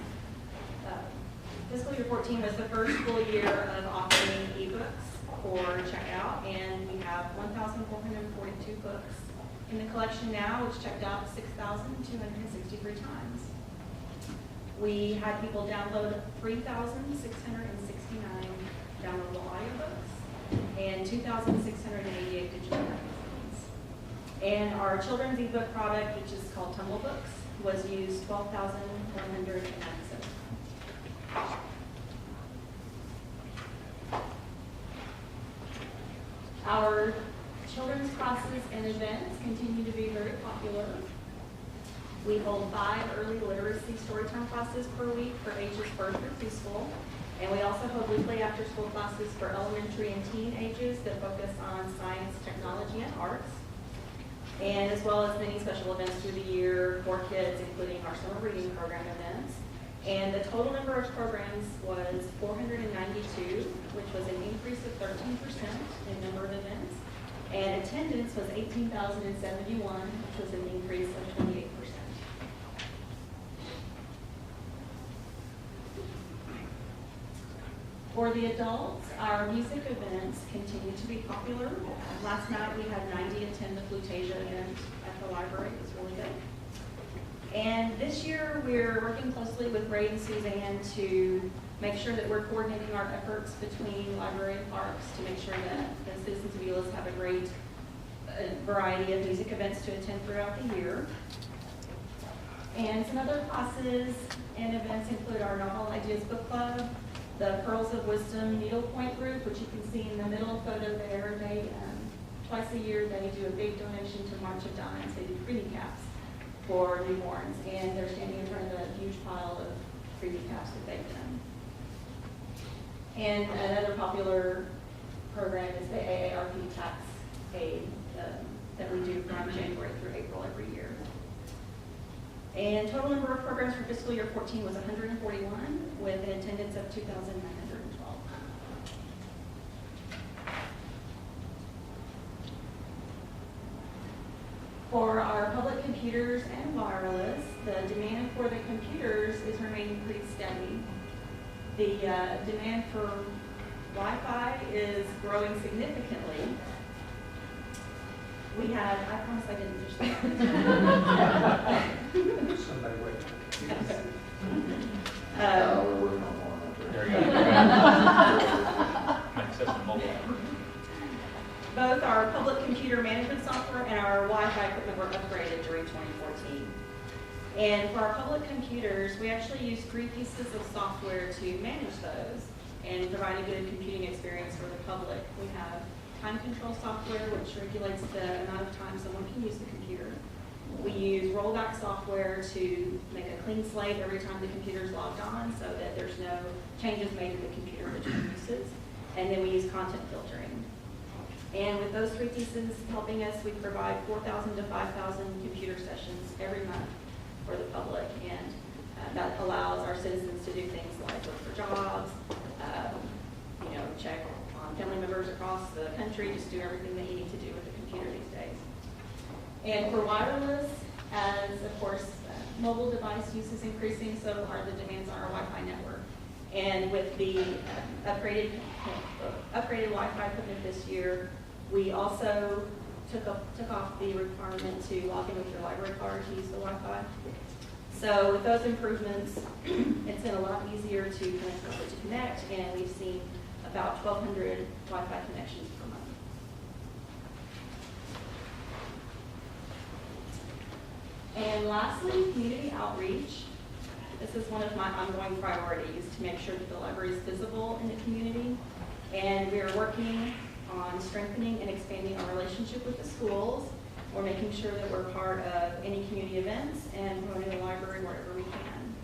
Fiscal year 14 was the first full year of offering ebooks for checkout, and we have 1,442 books in the collection now, which checked out 6,263 times. We had people download 3,669 downloadable audiobooks and 2,688 digital magazines. And our children's ebook product, which is called Tumble Books, was used 12,197 times. Our children's classes and events continue to be very popular. We hold 5 early literacy storytime classes per week for ages 1st through preschool. And we also hold weekly after-school classes for elementary and teen ages that focus on science, technology, and arts. And as well as many special events through the year for kids, including our summer reading program events. And the total number of programs was 492, which was an increase of 13% in number of events. And attendance was 18,071, which was an increase of 28%. For the adults, our music events continue to be popular. Last night we had 90 attend the Flutasia event at the library. It was really good. And this year we're working closely with Ray and Suzanne to make sure that we're coordinating our efforts between library and parks to make sure that the citizens of Euless have a great variety of music events to attend throughout the year. And some other classes and events include our Novel Ideas Book Club, the Pearls of Wisdom Needlepoint Group, which you can see in the middle photo there. They, twice a year, they do a big donation to March of Dimes. They do freebie caps for newborns, and they're standing in front of a huge pile of freebie caps that they've done. And another popular program is the AARP Tax Aid that we do from January through April every year. And total number of programs for fiscal year 14 was 141, with an attendance of 2,912. For our public computers and wireless, the demand for the computers is remaining pretty steady. The demand for Wi-Fi is growing significantly. We had, I promise I didn't just. Somebody wait. We're working on one. There you go. Access to mobile. Both our public computer management software and our Wi-Fi equipment were upgraded during 2014. And for our public computers, we actually use 3 pieces of software to manage those and provide a good computing experience for the public. We have time control software, which regulates the amount of time someone can use the computer. We use rollback software to make a clean slate every time the computer is logged on so that there's no changes made to the computer between uses. And then we use content filtering. And with those 3 pieces helping us, we provide 4,000 to 5,000 computer sessions every month for the public. And that allows our citizens to do things like look for jobs, check on family members across the country, just do everything that you need to do with the computer these days. And for wireless, as of course mobile device use is increasing, so are the demands on our Wi-Fi network. And with the upgraded Wi-Fi equipment this year, we also took off the requirement to log in with your library card to use the Wi-Fi. So with those improvements, it's been a lot easier to connect, and we've seen about 1,200 Wi-Fi connections per month. And lastly, community outreach. This is one of my ongoing priorities, to make sure that the library is visible in the community. And we are working on strengthening and expanding our relationship with the schools. We're making sure that we're part of any community events and promoting the library wherever we can.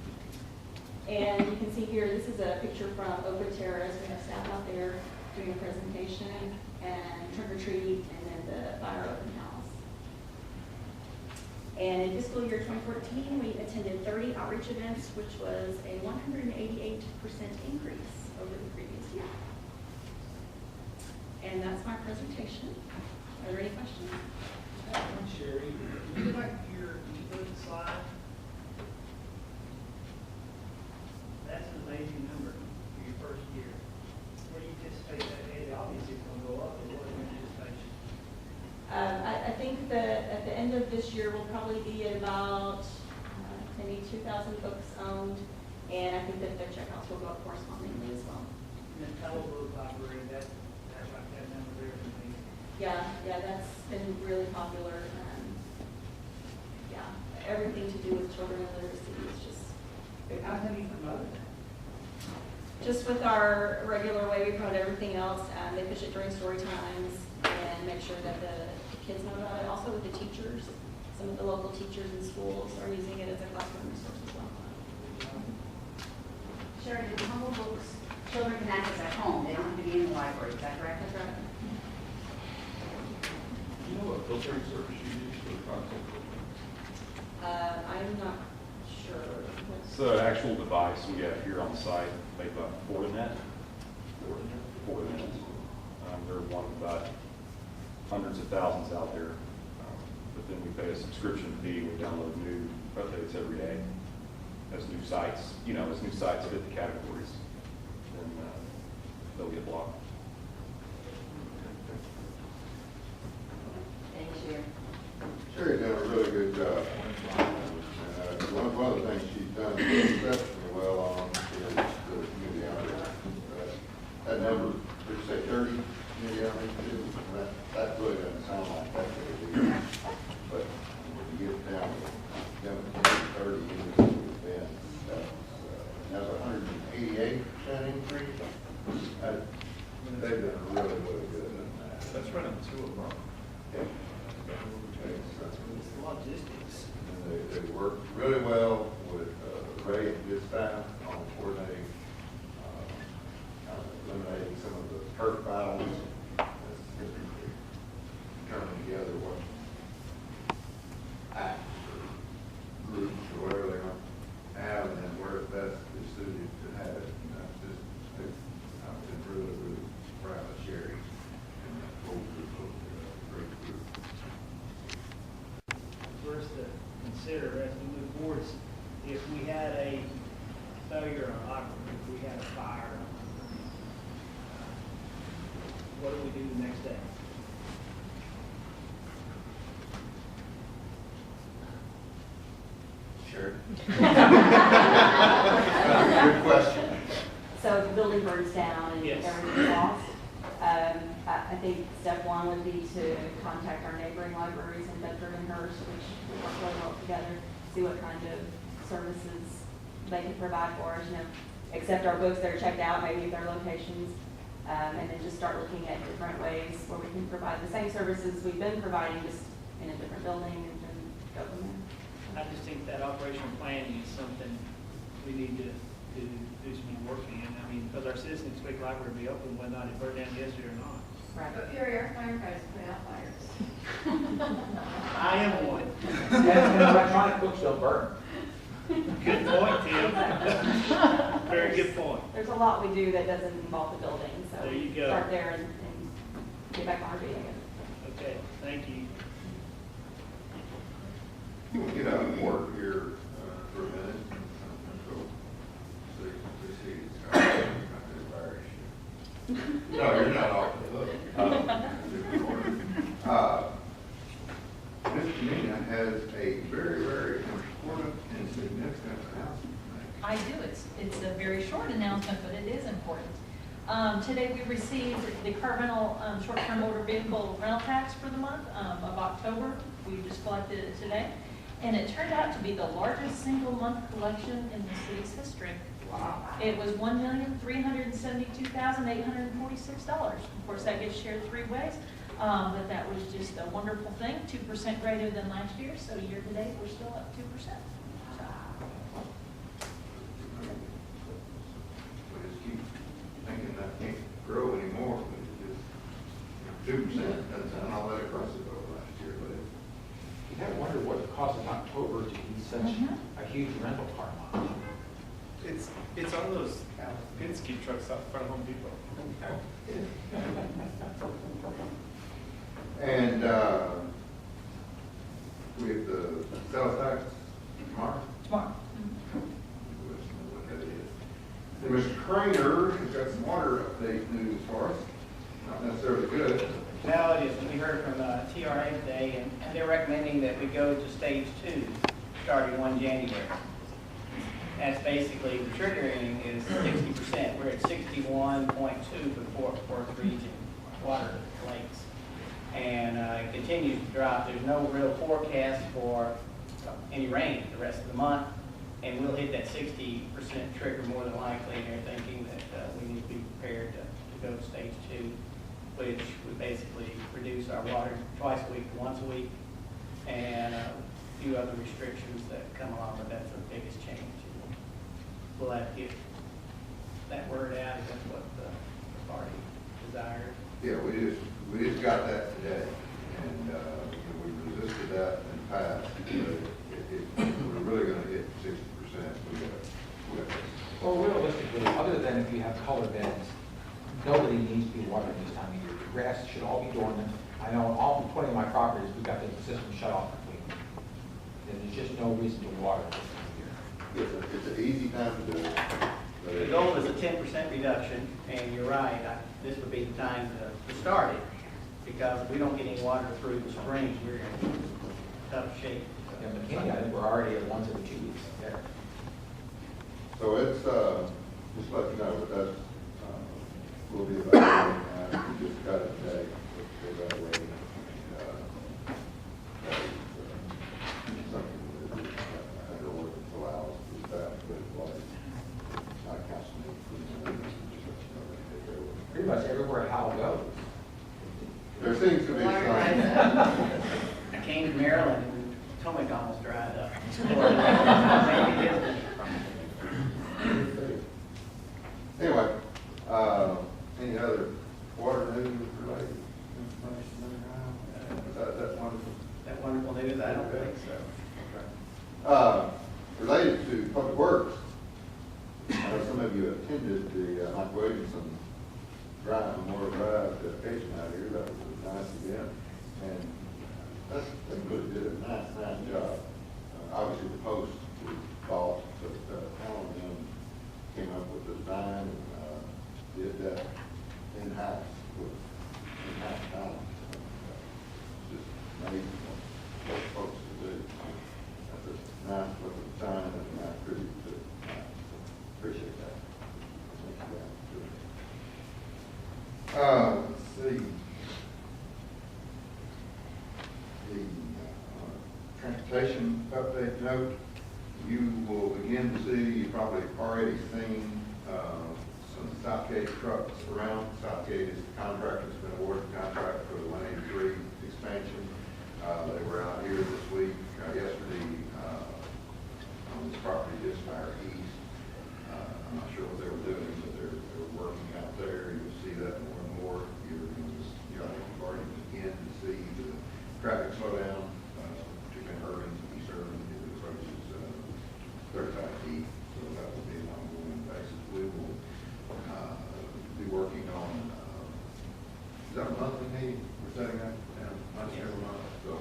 And you can see here, this is a picture from Oakwood Terrace. We have staff out there doing a presentation and trick or treat, and then the fire open house. And in fiscal year 2014, we attended 30 outreach events, which was a 188% increase over the previous year. And that's my presentation. Are there any questions? Sherry, can you go back to your e-book slide? That's an amazing number for your first year. What do you anticipate that? Obviously, it's going to go up, but what are your anticipation? I think that at the end of this year, we'll probably be at about maybe 2,000 books owned, and I think that the checkouts will go up correspondingly as well. And the Telebook library, that's like that number there for me. Yeah, that's been really popular. Everything to do with children and literacy is just big. How do you promote it? Just with our regular way we promote everything else, they push it during story times and make sure that the kids know about it. Also with the teachers, some of the local teachers in schools are using it as a classroom resource as well. Sharon, the humble books, children can access at home, they don't have to be in the library, is that correct, Dr. Rucker? Do you know what filtering service you use for the content? I'm not sure. It's the actual device we have here on the site, made by Fortinet. Fortinet. They're one of about hundreds of thousands out there. But then we pay a subscription fee. We download new updates every day. As new sites, as new sites fit the categories, then they'll get blocked. Thanks, Sharon. Sherry's done a really good job. One of the things she's done exceptionally well on is the community outreach. That number, did you say 30 community outreach? That really doesn't sound like that big a deal. But when you get down to 30, then that's a 188% increase. They've done really, really good on that. That's running 2 a month. Yeah. It's logistics. And they work really well with Ray and his staff on coordinating, kind of eliminating some of the turf battles. Coming together what acts or groups or whatever they want to have, and then where it's best is suited to have it. And that's just, I've been really, really proud of Sherry and that whole group of great group. For us to consider as we move forward, if we had a failure on aquifer, if we had a fire, what do we do the next day? Sure. Good question. So if the building burns down and Yes. everything's lost, I think step one would be to contact our neighboring libraries in Bedford and Hurst, which we work really well together, see what kind of services they can provide for us, accept our books that are checked out, maybe their locations, and then just start looking at different ways where we can provide the same services we've been providing, just in a different building, and then go from there. I just think that operational planning is something we need to do some work in. I mean, because our citizens expect the library to be open whether or not it burned down yesterday or not. Right. But your firefighters put out fires. I am one. And electronic books don't burn. Good point, Tim. Very good point. There's a lot we do that doesn't involve the building, so There you go. start there and get back on our feet again. Okay, thank you. We'll get out of work here for a minute. No, you're not off the hook. Ms. Nina has a very, very important and significant announcement to make. I do. It's a very short announcement, but it is important. Today we received the departmental short-term motor vehicle rental tax for the month of October. We just collected it today. And it turned out to be the largest single month collection in the city's history. Wow. It was $1,372,846. Of course, that gets shared 3 ways, but that was just a wonderful thing, 2% greater than last year, so year to date, we're still up 2%. We just keep thinking that can't grow anymore, but it just, 2% doesn't sound all that aggressive over last year, but it. You gotta wonder what it cost in October to be such a huge rental car mileage. It's on those Penske trucks out front of Home Depot. And we have the sales tax tomorrow. Tomorrow. What that is. Then Mr. Craner has got some water update news for us. Not necessarily good. No, it is. We heard from TRA today, and they're recommending that we go to stage 2, starting 1 January. That's basically, the triggering is 60%. We're at 61.2 for the Fort Worth region water lakes. And it continues to drop. There's no real forecast for any rain the rest of the month. And we'll hit that 60% trigger more than likely, and they're thinking that we need to be prepared to go to stage 2, which would basically reduce our water twice a week to once a week, and a few other restrictions that come along with that. That's the biggest change. We'll have to get that word out, if that's what the party desires. Yeah, we just got that today, and, you know, we resisted that in the past, but we're really gonna hit 60%. We got. Well, realistically, other than if you have color beds, nobody needs to be watering this time of year. The grass should all be dormant. I know all 20 of my properties, we've got the system shut off completely. There's just no reason to water this time of year. It's an easy time to do it. but The goal is a 10% reduction, and you're right, this would be the time to start it, because if we don't get any water through the springs, we're in tough shape. Yeah, McKinney, I think we're already at once every 2 weeks there. So it's, just let you know, but that's, we'll be evaluating that. We just got it today. We're evaluating it. That is something that under ordinance allows the staff to put in place. Not council meeting. Pretty much everywhere Hal goes. There seems to be some. I came to Maryland, and Potomac almost dried up. Anyway, any other water news related information? That's wonderful. That wonderful news, I don't think so. Related to Public Works, I know some of you attended the Mike Williamson Drive, Memorial Drive dedication out here. That was a nice event, and they really did a nice job. Obviously, the post was bought, but Alan and them came up with the design and did that in-house with in-house time. It's just amazing what folks can do. That's a nice looking design and a nice tribute to it. Appreciate that. Let's see. The transportation update note, you will begin to see, you've probably already seen some Southgate trucks around. Southgate is the contractor that's been awarded the contract for the 183 expansion. They were out here this week, yesterday, on this property just by our east. I'm not sure what they were doing, but they're working out there. You'll see that more and more. You've already begun to see the traffic slow down, particularly in urban, east urban, as it approaches 35 feet. So that will be an ongoing basis. We will be working on, is that a monthly meeting we're setting up? Monthly every month. So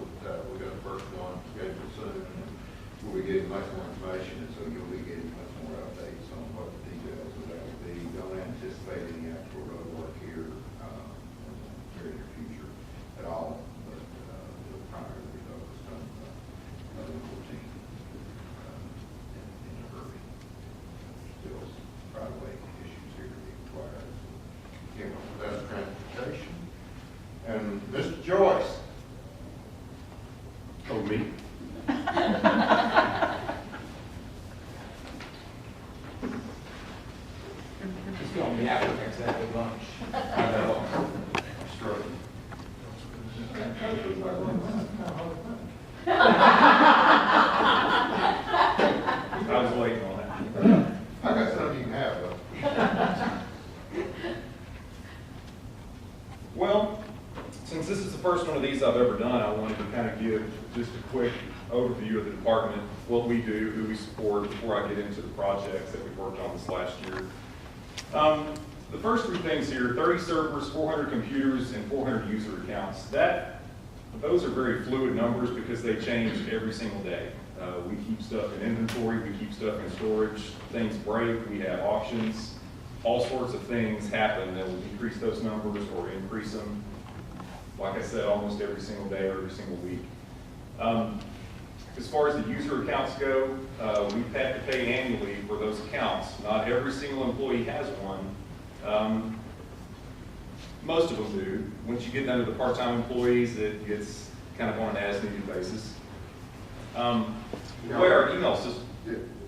we got the first one scheduled soon, and we'll be getting much more information, and so you'll be getting much more updates on what the details of that will be. Don't anticipate any actual road work here in the very near future at all, but it'll primarily be focused on 1114 in a hurry. Still right-of-way issues here to be required. Came up with that transportation. And Mr. Joyce. Oh, me? Just going to be after next big lunch. I know. I'm struggling. I was waiting on that. I got something you can have, though. Well, since this is the first one of these I've ever done, I wanted to kind of give just a quick overview of the department, what we do, who we support, before I get into the projects that we've worked on this last year. The first three things here, 30 servers, 400 computers, and 400 user accounts. Those are very fluid numbers because they change every single day. We keep stuff in inventory, we keep stuff in storage, things break, we have auctions, all sorts of things happen that will decrease those numbers or increase them. Like I said, almost every single day or every single week. As far as the user accounts go, we have to pay annually for those accounts. Not every single employee has one. Most of them do. Once you get down to the part-time employees, it gets kind of on an as-needed basis. Where our email system.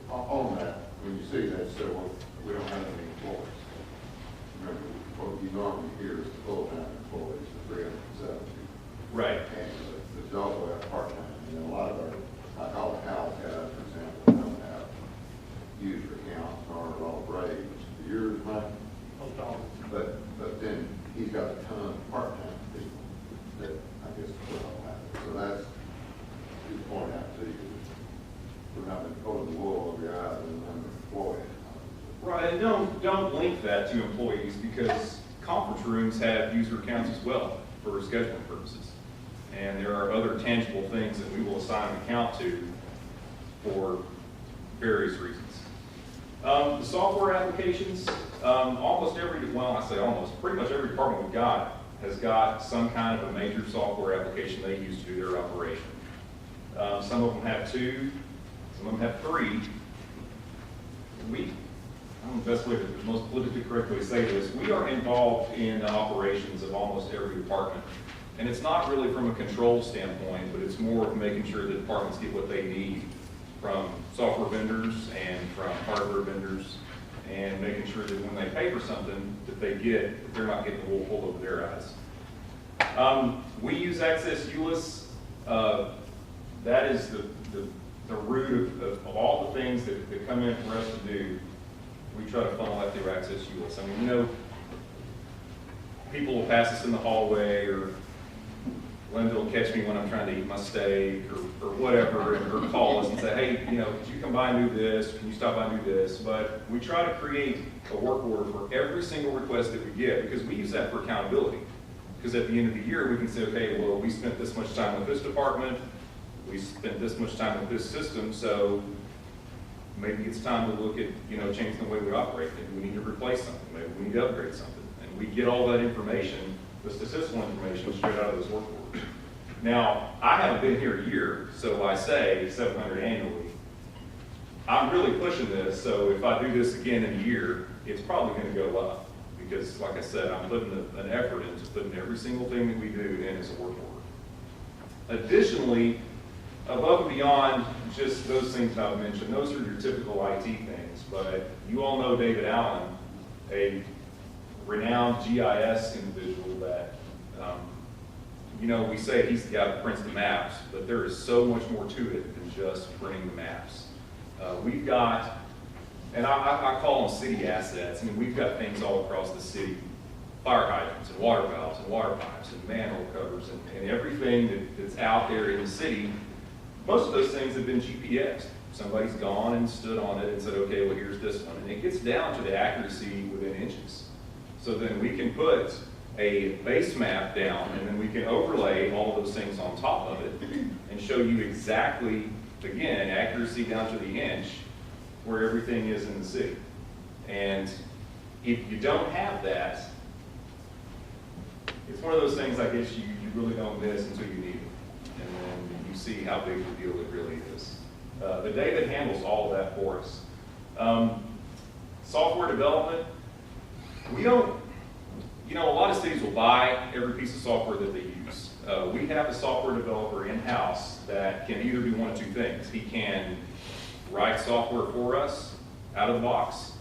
On that, when you see that, so we don't have any employees. Remember, what you normally hear is the full-time employees, the 370. Right. And there's also have part-time. And a lot of our, I call it house guys, for example, don't have user accounts or all braves. Yours, mine, city, we're not going to pull the wool over your eyes and unemployed. Right, and don't link that to employees, because conference rooms have user accounts as well for scheduling purposes. And there are other tangible things that we will assign an account to for various reasons. The software applications, almost every, well, I say almost, pretty much every department we've got has got some kind of a major software application they use to do their operation. Some of them have 2, some of them have 3. I don't know the best way to most politically correctly say this, we are involved in the operations of almost every department. And it's not really from a control standpoint, but it's more of making sure that departments get what they need from software vendors and from hardware vendors, and making sure that when they pay for something that they're not getting the wool pulled over their eyes. We use Access Euless. That is the root of all the things that come in for us to do. We try to funnel that through Access Euless. I mean, you know, people will pass us in the hallway, or Linda will catch me when I'm trying to eat my steak or whatever, or call us and say, hey, you know, could you come by and do this? Can you stop by and do this? But we try to create a work order for every single request that we get, because we use that for accountability. Because at the end of the year, we can say, okay, well, we spent this much time with this department, we spent this much time with this system, so maybe it's time to look at, you know, changing the way we operate. Maybe we need to replace something, maybe we need to upgrade something. And we get all that information, the statistical information, straight out of those work orders. Now, I haven't been here a year, so I say 700 annually. I'm really pushing this, so if I do this again in a year, it's probably going to go up. Because, like I said, I'm putting an effort into putting every single thing that we do in as a work order. Additionally, above and beyond just those things I've mentioned, those are your typical IT things, but you all know David Allen, a renowned GIS individual that, you know, we say he's the guy that prints the maps, but there is so much more to it than just printing the maps. We've got, and I call them city assets. I mean, we've got things all across the city, fire hydrants and water valves and water pipes and manhole covers and everything that's out there in the city. Most of those things have been GPSed. Somebody's gone and stood on it and said, okay, well, here's this one. And it gets down to the accuracy within inches. So then we can put a base map down, and then we can overlay all of those things on top of it and show you exactly, again, accuracy down to the inch where everything is in the city. And if you don't have that, it's one of those things I guess you really don't miss until you need it. And then you see how big the deal it really is. The data handles all of that for us. Software development, we don't, you know, a lot of cities will buy every piece of software that they use. We have a software developer in-house that can either do one of 2 things. He can write software for us out of the box,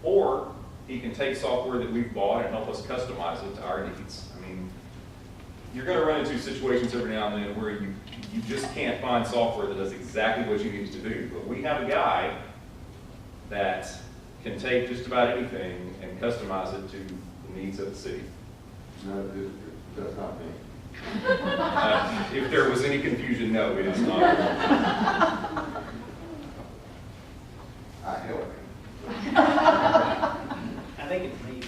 or he can take software that we've bought and help us customize it to our needs. I mean, you're going to run into situations every now and then where you just can't find software that does exactly what you need it to do. But we have a guy that can take just about anything and customize it to the needs of the city. No, that's not me. If there was any confusion, no, it is not. I help him. I think it's me.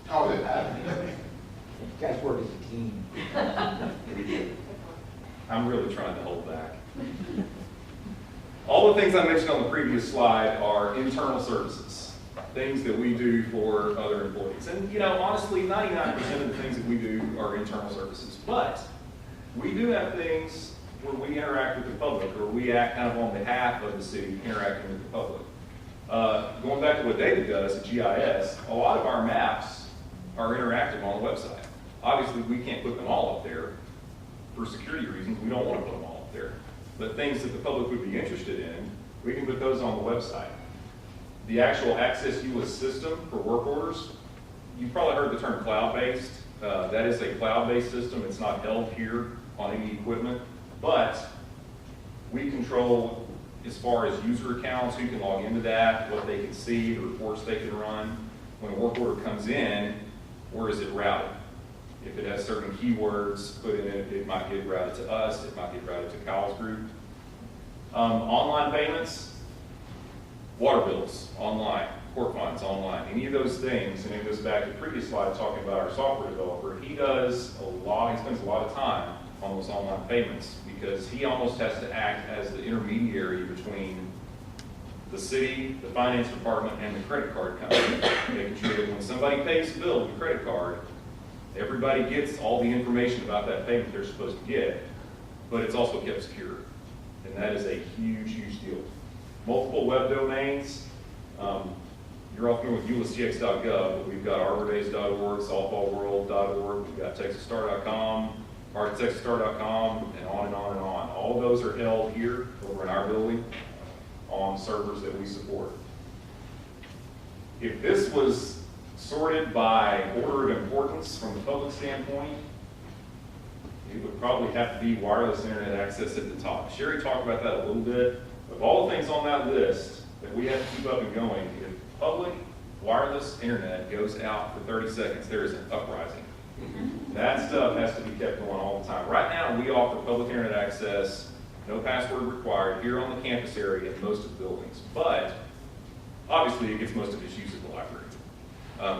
Oh, yeah. You guys work as a team. I'm really trying to hold back. All the things I mentioned on the previous slide are internal services, things that we do for other employees. And, you know, honestly, 99% of the things that we do are internal services. But we do have things where we interact with the public, or we act kind of on behalf of the city interacting with the public. Going back to what David does at GIS, a lot of our maps are interactive on the website. Obviously, we can't put them all up there. For security reasons, we don't want to put them all up there. But things that the public would be interested in, we can put those on the website. The actual Access Euless system for work orders, you've probably heard the term cloud-based. That is a cloud-based system. It's not held here on any equipment, but we control as far as user accounts, who can log into that, what they can see, the reports they can run. When a work order comes in, where is it routed? If it has certain keywords put in it, it might get routed to us, it might get routed to Kyle's group. Online payments, water bills, online, court fines, online, any of those things, and it goes back to the previous slide talking about our software developer. He spends a lot of time on those online payments because he almost has to act as the intermediary between the city, the finance department, and the credit card company, making sure that when somebody pays a bill with a credit card, everybody gets all the information about that payment they're supposed to get, but it's also kept secure. And that is a huge, huge deal. Multiple web domains. You're all familiar with ULSTX.gov, but we've got arbordays.org, softballworld.org, we've got texasstar.com, texasstar.com, and on and on and on. All of those are held here over in our building on servers that we support. If this was sorted by order of importance from the public standpoint, it would probably have to be wireless internet access at the top. Sherry talked about that a little bit. Of all the things on that list that we have to keep up and going, if public wireless internet goes out for 30 seconds, there is an uprising. That stuff has to be kept going all the time. Right now, we offer public internet access, no password required, here on the campus area in most of the buildings. But obviously, it gets most of its use at the library.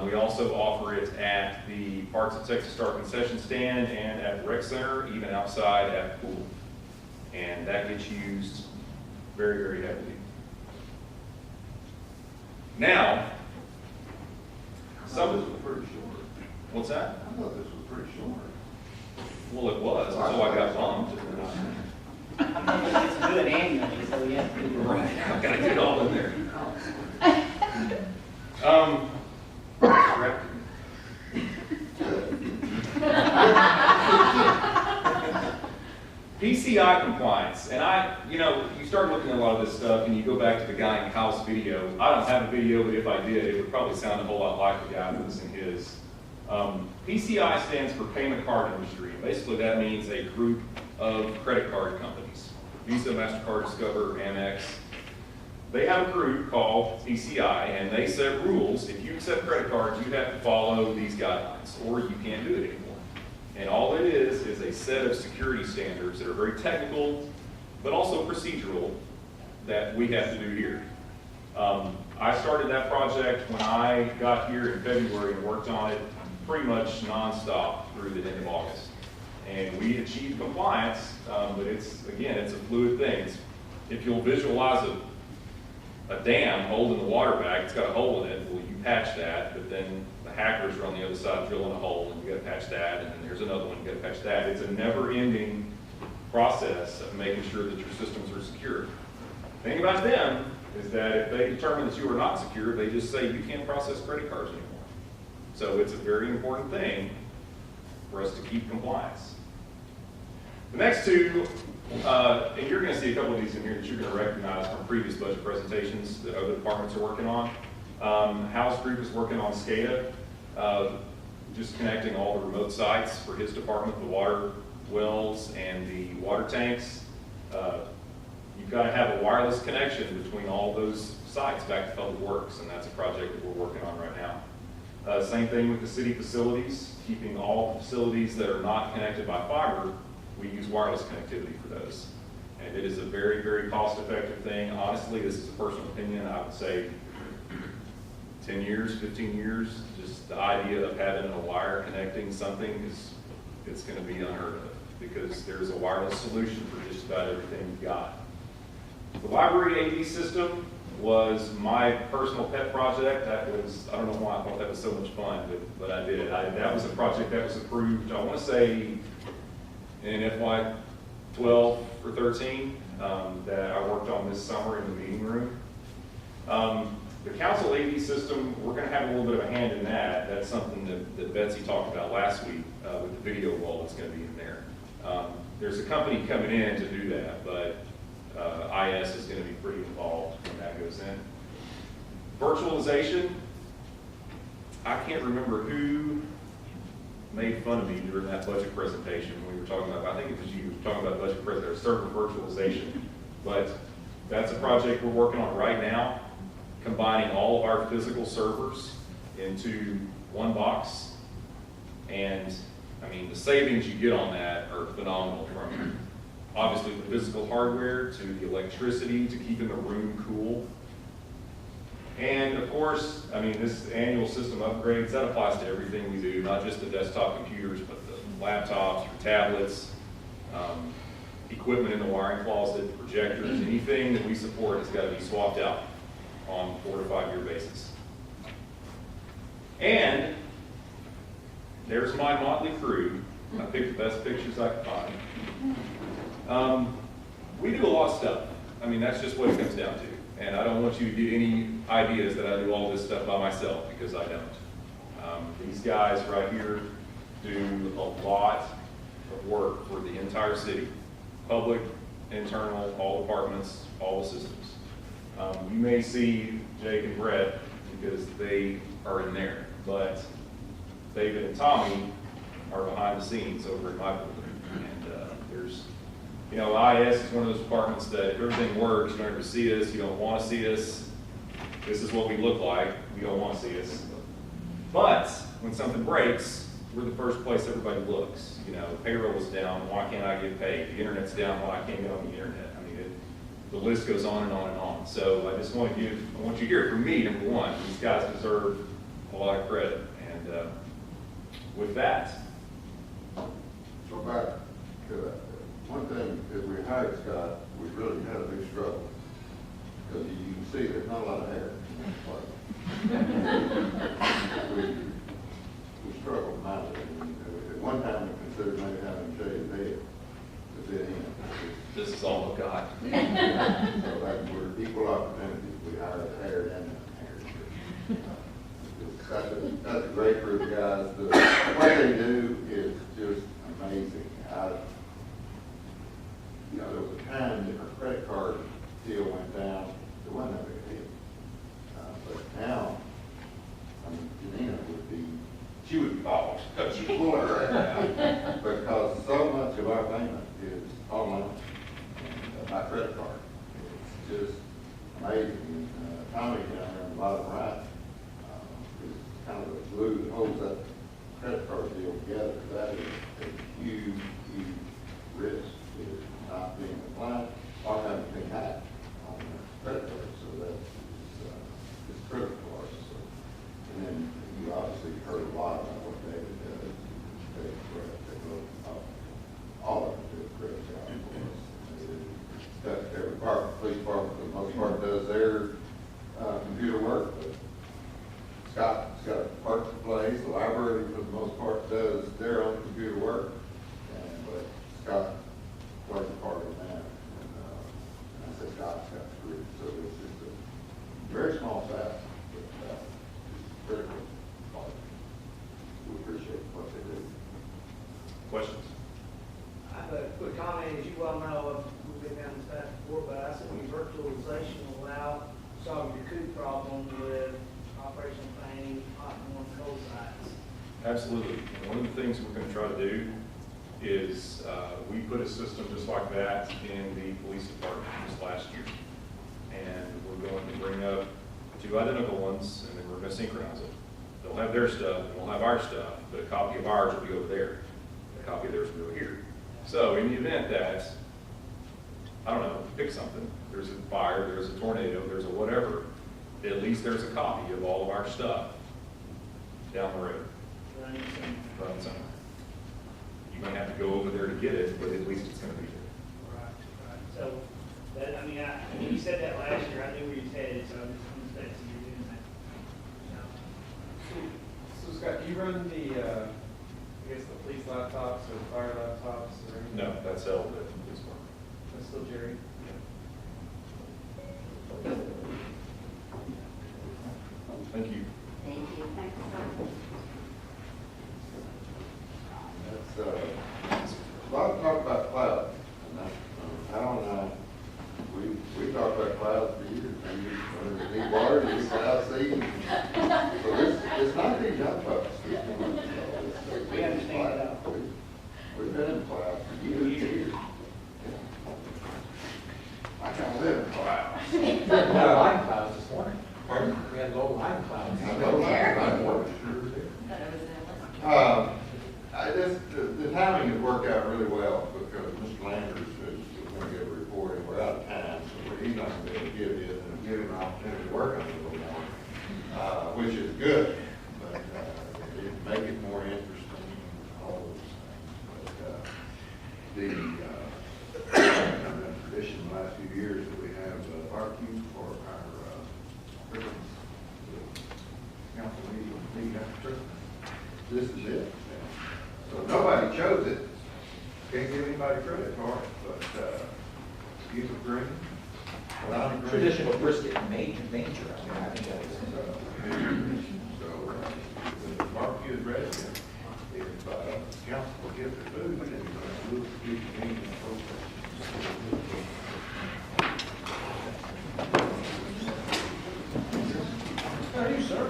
We also offer it at the Parks at Texas Star concession stand and at the rec center, even outside at the pool. And that gets used very, very heavily. Now, some of this was pretty short. What's that? I thought this was pretty short. Well, it was until I got bumped. It's good annually, so we have to do it. Right, I've got to get it all in there. PCI compliance, and you start looking at a lot of this stuff, and you go back to the guy in Kyle's video. I don't have a video, but if I did, it would probably sound a whole lot like the guy that was in his. PCI stands for Payment Card Industry. Basically, that means a group of credit card companies: Visa, MasterCard, Discover, Amex. They have a group called PCI, and they set rules. If you accept credit cards, you have to follow these guidelines, or you can't do it anymore. And all it is a set of security standards that are very technical, but also procedural, that we have to do here. I started that project when I got here in February and worked on it pretty much nonstop through the end of August. And we achieved compliance, but it's a fluid thing. If you'll visualize a dam holding the water back, it's got a hole in it, well, you patch that, but then the hackers are on the other side drilling a hole, and you gotta patch that, and then there's another one, you gotta patch that. It's a never-ending process of making sure that your systems are secure. The thing about them is that if they determine that you are not secure, they just say you can't process credit cards anymore. So it's a very important thing for us to keep compliance. The next two, and you're going to see a couple of these in here that you're going to recognize from previous budget presentations that other departments are working on. Hal's group is working on SCADA, just connecting all the remote sites for his department, the water wells and the water tanks. You've got to have a wireless connection between all those sites back to Public Works, and that's a project that we're working on right now. Same thing with the city facilities, keeping all the facilities that are not connected by fiber. We use wireless connectivity for those. And it is a very, very cost-effective thing. Honestly, this is a personal opinion. I would say 10 years, 15 years, just the idea of having a wire connecting something it's going to be unheard of, because there's a wireless solution for just about everything you've got. The library AV system was my personal pet project. That was, I don't know why I thought that was so much fun, but I did. That was a project that was approved, I want to say, in FY 12 or 13, that I worked on this summer in the meeting room. The council AV system, we're going to have a little bit of a hand in that. That's something that Betsy talked about last week with the video wall that's going to be in there. There's a company coming in to do that, but IS is going to be pretty involved when that goes in. Virtualization, I can't remember who made fun of me during that budget presentation when we were talking about, I think it was you, talking about budget presentation, server virtualization. But that's a project we're working on right now, combining all of our physical servers into one box. And I mean, the savings you get on that are phenomenal, from obviously the physical hardware to the electricity to keeping the room cool. And of course, I mean, this annual system upgrades, that applies to everything we do, not just the desktop computers, but the laptops, your tablets, equipment in the wiring closet, projectors, anything that we support has got to be swapped out on a 4 to 5 year basis. And there's my motley crew. I picked the best pictures I could find. We do a lot of stuff. I mean, that's just what it comes down to. And I don't want you to get any ideas that I do all this stuff by myself, because I don't. These guys right here do a lot of work for the entire city. Public, internal, all departments, all the systems. You may see Jake and Brett because they are in there, but David and Tommy are behind the scenes over in my building. And there's, you know, IS is one of those departments that if everything works, you don't ever see us, you don't want to see us. This is what we look like, we don't want to see us. But when something breaks, we're the first place everybody looks. You know, payroll is down, why can't I get paid? The internet's down, why I can't get on the internet? I mean, the list goes on and on and on. So I just want you to hear it from me, number one. These guys deserve a lot of credit. And with that. So back to that, one thing, as we hired Scott, we really had a big struggle. Because you can see there's not a lot of hair in this we struggled mightily. At one time, we considered maybe having a shaved head to fit in. This is all I've got. So like we're equal opportunities. We hired a hair and a hair. That's a great group of guys. What they do is just amazing. You know, there was a time that our credit card deal went down. There wasn't that big a deal. But now, I mean, Janina would be, she would be bald. She'd pull her hair out because so much of our payment is online and by credit card. It's just amazing. Tommy down there on the bottom right is kind of the glue that holds that credit card deal together. That is a huge, huge risk. Is not being applied or having been hacked on the credit card. So that's critical for us. So, and then you obviously heard a lot about what David does. David Brett, they all of them do a great job for us. Every department, police department for the most part does their computer work, but Scott's got a part to play. The library for the most part does their own computer work, but Scott plays a part in that. And I said Scott's got the group, so it's just a very small staff, but it's critical. We appreciate what they do. Questions? I have a quick comment. As you well know, we've been down this path before, but I said when virtualization will allow solve your coup problem with operational planning, hot and warm cold sites. Absolutely. And one of the things we're going to try to do is we put a system just like that in the police department just last year. And we're going to bring up 2 identical ones, and then we're going to synchronize it. They'll have their stuff, and we'll have our stuff, but a copy of ours will be over there. A copy of theirs will be over here. So in the event that, I don't know, pick something, there's a fire, there's a tornado, there's a whatever, at least there's a copy of all of our stuff down the road. Running Somewhere. You might have to go over there to get it, but at least it's going to be there. Right. So, that, I mean, you said that last year. I knew where you headed, so I just wanted to say you're doing that. So Scott, do you run the, I guess the police laptops or the fire laptops or anything? No, that's held at the police department. That's still Jerry? Thank you. Thank you. Thanks so much. That's a lot of talk about cloud. Alan and I, we talked about clouds for years. Whether it's deep water, deep cloud seed. So it's not these young folks. We understand that. We've been in clouds for years. I can't live in clouds. We had line clouds this morning. We had low line clouds. I know that. The timing has worked out really well because Mr. Landers has gonna be able to give it, and give him an opportunity to work on it a little more, which is good, but, it make it more interesting, all those things. But, kind of been tradition the last few years that we have barbecue for our, Christmas, council meeting after Christmas. This is it. So nobody chose it. Can't give anybody credit for it, but, you agree? Well, I agree. Traditional brisket and manger, I mean, I think that is. So, the barbecue is ready. If, council will get the food, then we'll keep the meeting How are you, sir?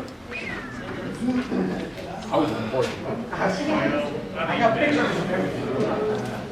I was unfortunate. I got pictures of everything.